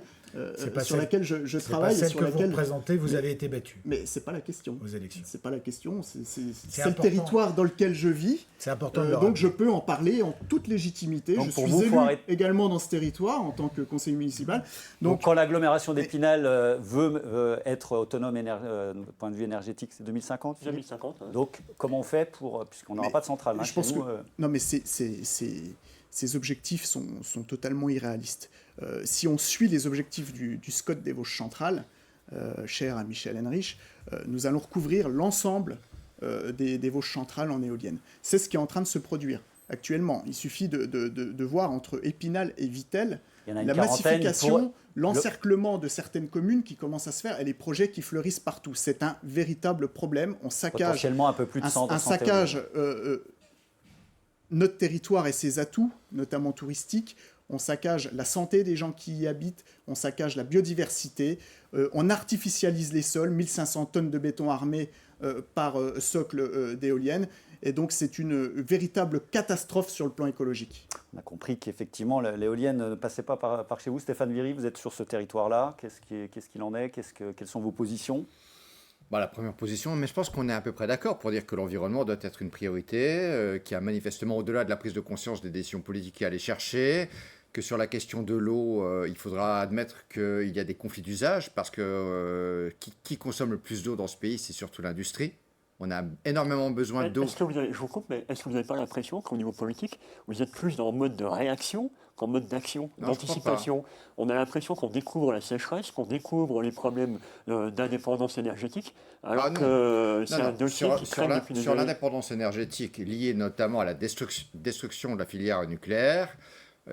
sur laquelle je travaille. C'est pas celle sur que laquelle vous représentez, vous avez été battu. Mais c'est pas la question. Aux élections. C'est pas la question. C'est le territoire dans lequel je vis. C'est important. Donc je peux en parler en toute légitimité. Donc je suis élu également dans ce territoire en tant que conseiller municipal. Donc quand l'agglomération d'Épinal veut être autonome du point de vue énergétique, c'est 2050 2050. Ouais. Donc comment on fait puisqu'on n'aura pas de centrale je pense que non, mais ces objectifs sont totalement irréalistes. Si on suit les objectifs du SCOT des Vosges centrales, cher à Michel Henrich, nous allons recouvrir l'ensemble des Vosges centrales en éoliennes. C'est ce qui est en train de se produire actuellement. Il suffit de voir entre Épinal et Vittel la massification, l'encerclement de certaines communes qui commencent à se faire et les projets qui fleurissent partout. C'est un véritable problème. On saccage potentiellement un peu plus de 100 saccage notre territoire et ses atouts, notamment touristiques. On saccage la santé des gens qui y habitent, on saccage la biodiversité, on artificialise les sols, 1500 tonnes de béton armé par socle d'éoliennes. Et donc, c'est une véritable catastrophe sur le plan écologique. On a compris qu'effectivement, l'éolienne ne passait pas par chez vous. Stéphane Viry, vous êtes sur ce territoire-là. Qu'est-ce qu'il en est? Quelles sont vos positions? La première position, mais je pense qu'on est à peu près d'accord pour dire que l'environnement doit être une priorité, qu'il y a manifestement, au-delà de la prise de conscience des décisions politiques à aller chercher, que sur la question de l'eau, il faudra admettre qu'il y a des conflits d'usage, parce que qui consomme le plus d'eau dans ce pays, c'est surtout l'industrie. On a énormément besoin d'eau. Je vous coupe, mais est-ce que vous n'avez pas l'impression qu'au niveau politique, vous êtes plus dans le mode de réaction qu'en mode d'action, d'anticipation? On a l'impression qu'on découvre la sécheresse, qu'on découvre les problèmes d'indépendance énergétique, alors que c'est un dossier qui traîne depuis des années. Sur l'indépendance énergétique, liée notamment à la destruction de la filière nucléaire,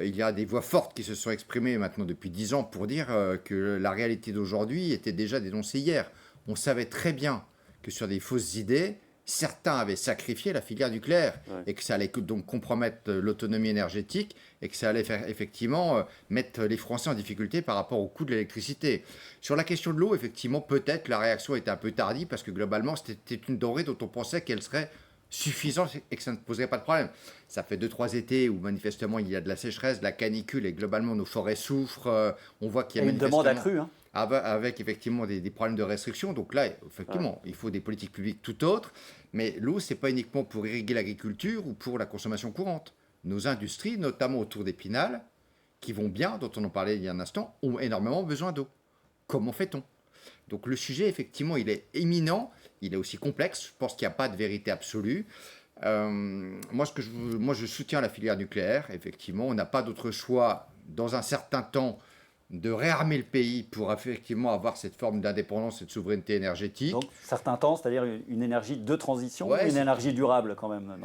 il y a des voix fortes qui se sont exprimées maintenant depuis 10 ans pour dire que la réalité d'aujourd'hui était déjà dénoncée hier. On savait très bien que sur des fausses idées, certains avaient sacrifié la filière nucléaire et que ça allait donc compromettre l'autonomie énergétique et que ça allait faire effectivement mettre les Français en difficulté par rapport au coût de l'électricité. Sur la question de l'eau, effectivement, peut-être la réaction était un peu tardive parce que globalement, c'était une denrée dont on pensait qu'elle serait suffisante et que ça ne poserait pas de problème. Ça fait 2-3 étés où manifestement il y a de la sécheresse, de la canicule et globalement nos forêts souffrent. On voit qu'il y a une demande accrue, hein. Avec effectivement des problèmes de restriction. Donc là, effectivement, il faut des politiques publiques tout autres. Mais l'eau, ce n'est pas uniquement pour irriguer l'agriculture ou pour la consommation courante. nos industries, notamment autour d'Épinal, qui vont bien, dont on en parlait il y a un instant, ont énormément besoin d'eau. Comment fait-on ? Donc le sujet, effectivement, il est éminent, il est aussi complexe. Je pense qu'il n'y a pas de vérité absolue. Moi, je soutiens la filière nucléaire. Effectivement, on n'a pas d'autre choix dans un certain temps de réarmer le pays pour effectivement avoir cette forme d'indépendance et de souveraineté énergétique. Donc, certain temps, c'est-à-dire une énergie de transition, une énergie durable quand même.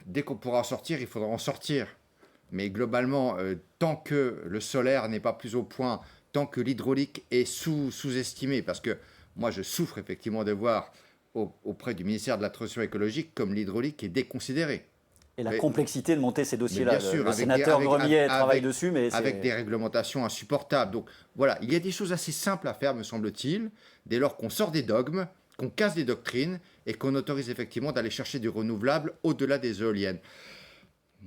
Dès qu'on pourra en sortir, il faudra en sortir. Mais globalement, tant que le solaire n'est pas plus au point, tant que l'hydraulique est sous-estimé, parce que moi je souffre effectivement de voir auprès du ministère de la Transition écologique comme l'hydraulique est déconsidérée. Et la complexité de monter ces dossiers-là. Le sénateur Gremier travaille dessus, mais avec des réglementations insupportables. Donc voilà, il y a des choses assez simples à faire, me semble-t-il, dès lors qu'on sort des dogmes, qu'on casse des doctrines et qu'on autorise effectivement d'aller chercher du renouvelable au-delà des éoliennes.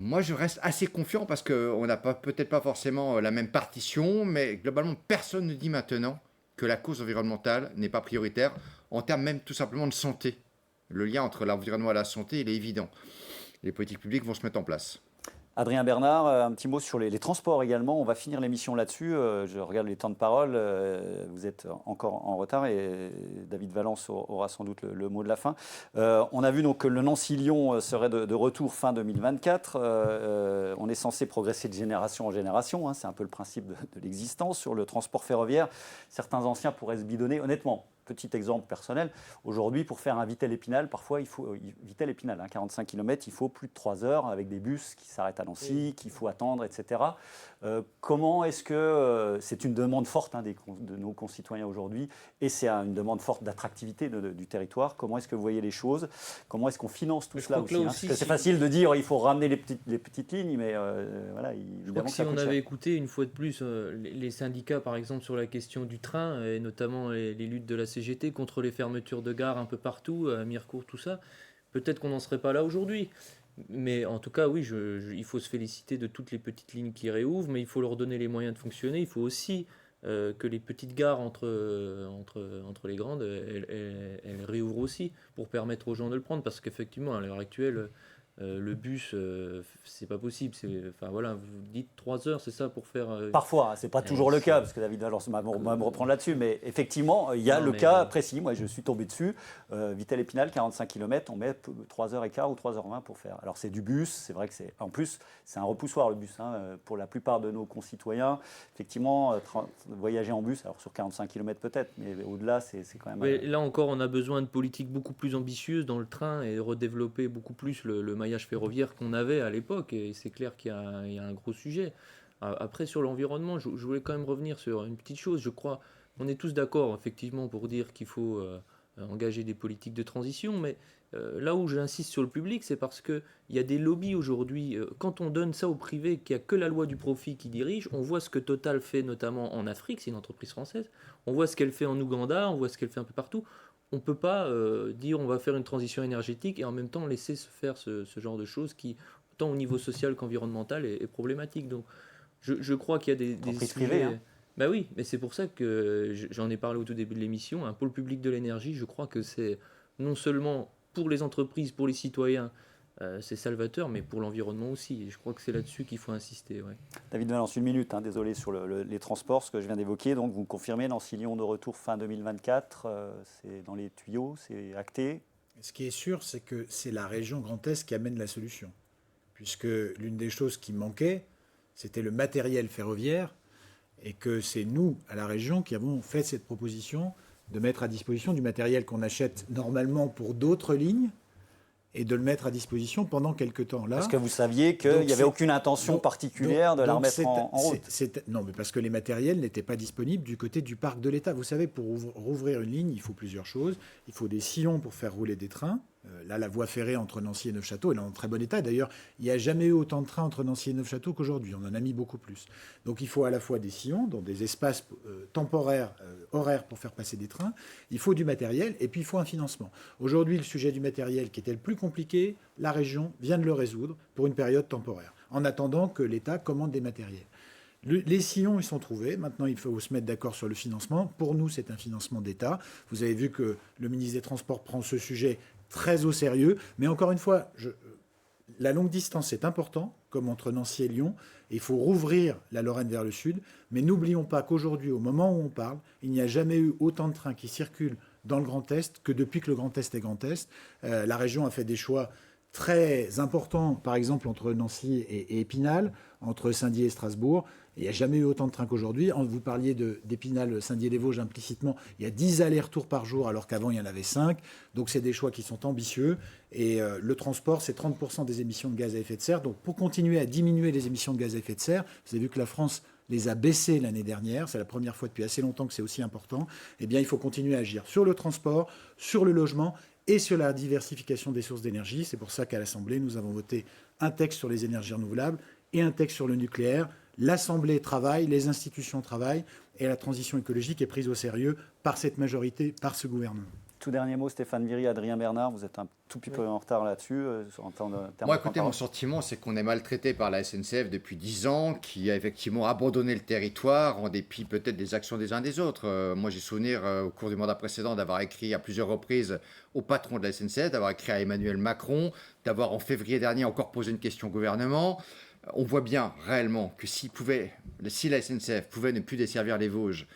Moi, je reste assez confiant parce qu'on n'a peut-être pas forcément la même partition, mais globalement, personne ne dit maintenant que la cause environnementale n'est pas prioritaire en termes même tout simplement de santé. Le lien entre l'environnement et la santé, il est évident. Les politiques publiques vont se mettre en place. Adrien Bernard, un petit mot sur les transports également. On va finir l'émission là-dessus. Je regarde les temps de parole. Vous êtes encore en retard et David Valence aura sans doute le mot de la fin. On a vu donc que le Nancy-Lyon serait de retour fin 2024. On est censé progresser de génération en génération. C'est un peu le principe de l'existence. Sur le transport ferroviaire, certains anciens pourraient se bidonner. Honnêtement, petit exemple personnel, aujourd'hui, pour faire un Vittel-Épinal, parfois, il faut Vittel-Épinal, 45 km, il faut plus de 3 heures avec des bus qui s'arrêtent à Nancy, qu'il faut attendre, etc. Comment est-ce que c'est une demande forte de nos concitoyens aujourd'hui et c'est une demande forte d'attractivité du territoire. Comment est-ce que vous voyez les choses? Comment est-ce qu'on finance tout cela aussi, Parce que c'est facile de dire il faut ramener les petites lignes, mais voilà, évidemment que si on avait écouté une fois de plus les syndicats, par exemple, sur la question du train, et notamment les luttes de la CGT contre les fermetures de gares un peu partout, à Mirecourt, tout ça, peut-être qu'on n'en serait pas là aujourd'hui. Mais en tout cas, oui, il faut se féliciter de toutes les petites lignes qui réouvrent, mais il faut leur donner les moyens de fonctionner. Il faut aussi que les petites gares entre les grandes, elles réouvrent aussi pour permettre aux gens de le prendre. Parce qu'effectivement, à l'heure actuelle, le bus, c'est pas possible. Enfin voilà, vous dites 3 heures, c'est ça pour faire. Parfois, c'est pas toujours le cas, parce que David Valence va me reprendre là-dessus, mais effectivement, il y a cas précis. Moi, je suis tombé dessus. Vittel-Épinal, 45 km, on met 3h15 ou 3h20 pour faire. Alors, c'est du bus, c'est vrai que en plus, c'est un repoussoir le bus. Pour la plupart de nos concitoyens, effectivement, voyager en bus, alors sur 45 km peut-être, mais au-delà, c'est quand même. Mais là encore, on a besoin de politiques beaucoup plus ambitieuses dans le train et redévelopper beaucoup plus le maillage ferroviaire qu'on avait à l'époque, et c'est clair qu'il y a un gros sujet. Après, sur l'environnement, je voulais quand même revenir sur une petite chose. Je crois on est tous d'accord, effectivement, pour dire qu'il faut engager des politiques de transition, mais là où j'insiste sur le public, c'est parce qu'il y a des lobbies aujourd'hui. Quand on donne ça au privé, qu'il n'y a que la loi du profit qui dirige, on voit ce que Total fait notamment en Afrique, c'est une entreprise française, on voit ce qu'elle fait en Ouganda, on voit ce qu'elle fait un peu partout. On ne peut pas dire on va faire une transition énergétique et en même temps laisser se faire ce genre de choses qui, tant au niveau social qu'environnemental, est problématique. Donc je crois qu'il y a des sujets privées, Bah oui, mais c'est pour ça que j'en ai parlé au tout début de l'émission. Un pôle public de l'énergie, je crois que c'est non seulement pour les entreprises, pour les citoyens, c'est salvateur, mais pour l'environnement aussi. Et je crois que c'est là-dessus qu'il faut insister. Ouais. David Valence, une minute, désolé sur les transports, ce que je viens d'évoquer. Donc vous confirmez, Nancy-Lyon de retour fin 2024, c'est dans les tuyaux, c'est acté. Ce qui est sûr, c'est que c'est la région Grand Est qui amène la solution. Puisque l'une des choses qui manquait, c'était le matériel ferroviaire, et que c'est nous, à la région, qui avons fait cette proposition de mettre à disposition du matériel qu'on achète normalement pour d'autres lignes, et de le mettre à disposition pendant quelques temps. Là, parce que vous saviez qu'il n'y avait aucune intention particulière de la remettre en route. Non, mais parce que les matériels n'étaient pas disponibles du côté du parc de l'État. Vous savez, pour rouvrir une ligne, il faut plusieurs choses. Il faut des sillons pour faire rouler des trains. Là, la voie ferrée entre Nancy et Neufchâteau, elle est en très bon état. D'ailleurs, il n'y a jamais eu autant de trains entre Nancy et Neufchâteau qu'aujourd'hui. On en a mis beaucoup plus. Donc, il faut à la fois des sillons, donc des espaces temporaires, horaires pour faire passer des trains. Il faut du matériel et puis il faut un financement. Aujourd'hui, le sujet du matériel, qui était le plus compliqué, la région vient de le résoudre pour une période temporaire, en attendant que l'État commande des matériels. Les sillons, ils sont trouvés. Maintenant, il faut se mettre d'accord sur le financement. Pour nous, c'est un financement d'État. Vous avez vu que le ministre des Transports prend ce sujet très au sérieux. Mais encore une fois, la longue distance, c'est important, comme entre Nancy et Lyon. Il faut rouvrir la Lorraine vers le sud. Mais n'oublions pas qu'aujourd'hui, au moment où on parle, il n'y a jamais eu autant de trains qui circulent dans le Grand Est que depuis que le Grand Est est Grand Est. La région a fait des choix très importants, par exemple entre Nancy et Épinal, entre Saint-Dié et Strasbourg. Il n'y a jamais eu autant de trains qu'aujourd'hui. Vous parliez d'Épinal, Saint-Dié-les-Vosges implicitement. Il y a 10 allers-retours par jour alors qu'avant il y en avait 5. Donc c'est des choix qui sont ambitieux. Et le transport, c'est 30% des émissions de gaz à effet de serre. Donc pour continuer à diminuer les émissions de gaz à effet de serre, vous avez vu que la France les a baissées l'année dernière. C'est la première fois depuis assez longtemps que c'est aussi important. Eh bien, il faut continuer à agir sur le transport, sur le logement et sur la diversification des sources d'énergie. C'est pour ça qu'à l'Assemblée, nous avons voté un texte sur les énergies renouvelables et un texte sur le nucléaire. L'Assemblée travaille, les institutions travaillent, et la transition écologique est prise au sérieux par cette majorité, par ce gouvernement. Tout dernier mot, Stéphane Viry, Adrien Bernard, vous êtes un tout petit peu en retard là-dessus. Moi, écoutez, mon sentiment, c'est qu'on est maltraité par la SNCF depuis 10 ans, qui a effectivement abandonné le territoire, en dépit peut-être des actions des uns des autres. Moi, j'ai souvenir, au cours du mandat précédent, d'avoir écrit à plusieurs reprises au patron de la SNCF, d'avoir écrit à Emmanuel Macron, d'avoir en février dernier encore posé une question au gouvernement. On voit bien réellement que si la SNCF pouvait ne plus desservir les Vosges,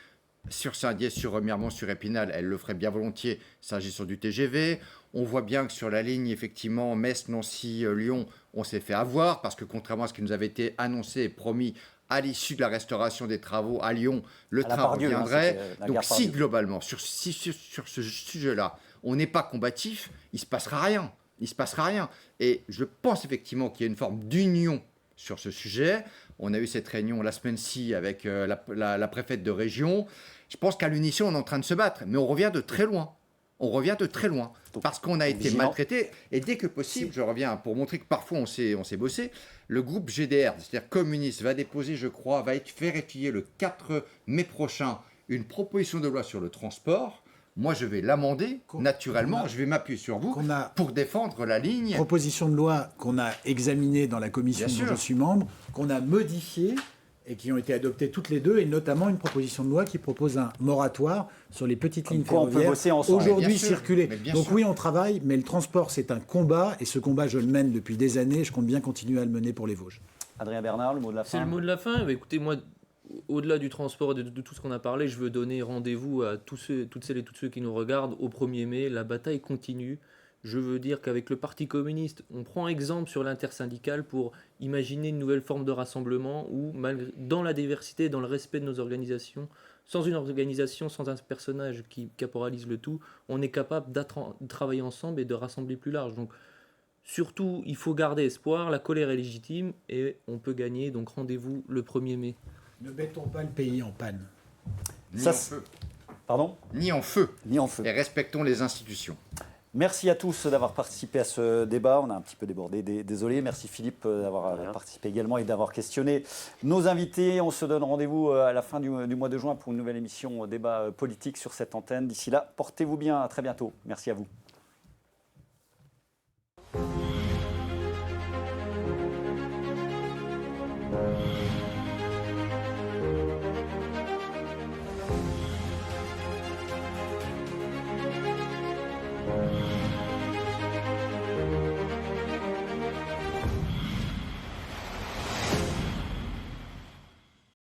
sur Saint-Dié, sur Remiremont, sur Épinal, elle le ferait bien volontiers s'agissant du TGV. On voit bien que sur la ligne, effectivement, Metz, Nancy, Lyon, on s'est fait avoir parce que contrairement à ce qui nous avait été annoncé et promis à l'issue de la restauration des travaux à Lyon, le train reviendrait. Donc si globalement, sur ce sujet-là, on n'est pas combatif, il ne se passera rien. Il ne se passera rien. Et je pense effectivement qu'il y a une forme d'union sur ce sujet. On a eu cette réunion la semaine-ci avec la préfète de région. Je pense qu'à l'unisson, on est en train de se battre. Mais on revient de très loin. On revient de très loin. Parce qu'on a été maltraité. Et dès que possible, je reviens pour montrer que parfois on s'est bossé, le groupe GDR, c'est-à-dire communiste, va déposer, je crois, va faire étudier le 4 mai prochain une proposition de loi sur le transport. Moi, je vais l'amender, naturellement, je vais m'appuyer sur vous pour défendre la ligne. Proposition de loi qu'on a examinée dans la commission dont je suis membre, qu'on a modifiée et qui ont été adoptées toutes les deux, et notamment une proposition de loi qui propose un moratoire sur les petites lignes ferroviaires aujourd'hui circuler. Donc oui, on travaille, mais le transport, c'est un combat, et ce combat, je le mène depuis des années, et je compte bien continuer à le mener pour les Vosges. Adrien Bernard, le mot de la fin. C'est le mot de la fin. Écoutez, moi, au-delà du transport et de tout ce qu'on a parlé, je veux donner rendez-vous à toutes celles et tous ceux qui nous regardent au 1er mai. La bataille continue. Je veux dire qu'avec le Parti communiste, on prend exemple sur l'intersyndicale pour imaginer une nouvelle forme de rassemblement où, dans la diversité, dans le respect de nos organisations, sans une organisation, sans un personnage qui caporalise le tout, on est capable de travailler ensemble et de rassembler plus large. Donc, surtout, il faut garder espoir, la colère est légitime et on peut gagner. Donc, rendez-vous le 1er mai. Ne mettons pas le pays en panne. Ni en feu. Pardon ? Ni en feu. Ni en feu. Et respectons les institutions. Merci à tous d'avoir participé à ce débat. On a un petit peu débordé, désolé. Merci Philippe d'avoir participé également et d'avoir questionné nos invités. On se donne rendez-vous à la fin du mois de juin pour une nouvelle émission débat politique sur cette antenne. D'ici là, portez-vous bien. À très bientôt. Merci à vous.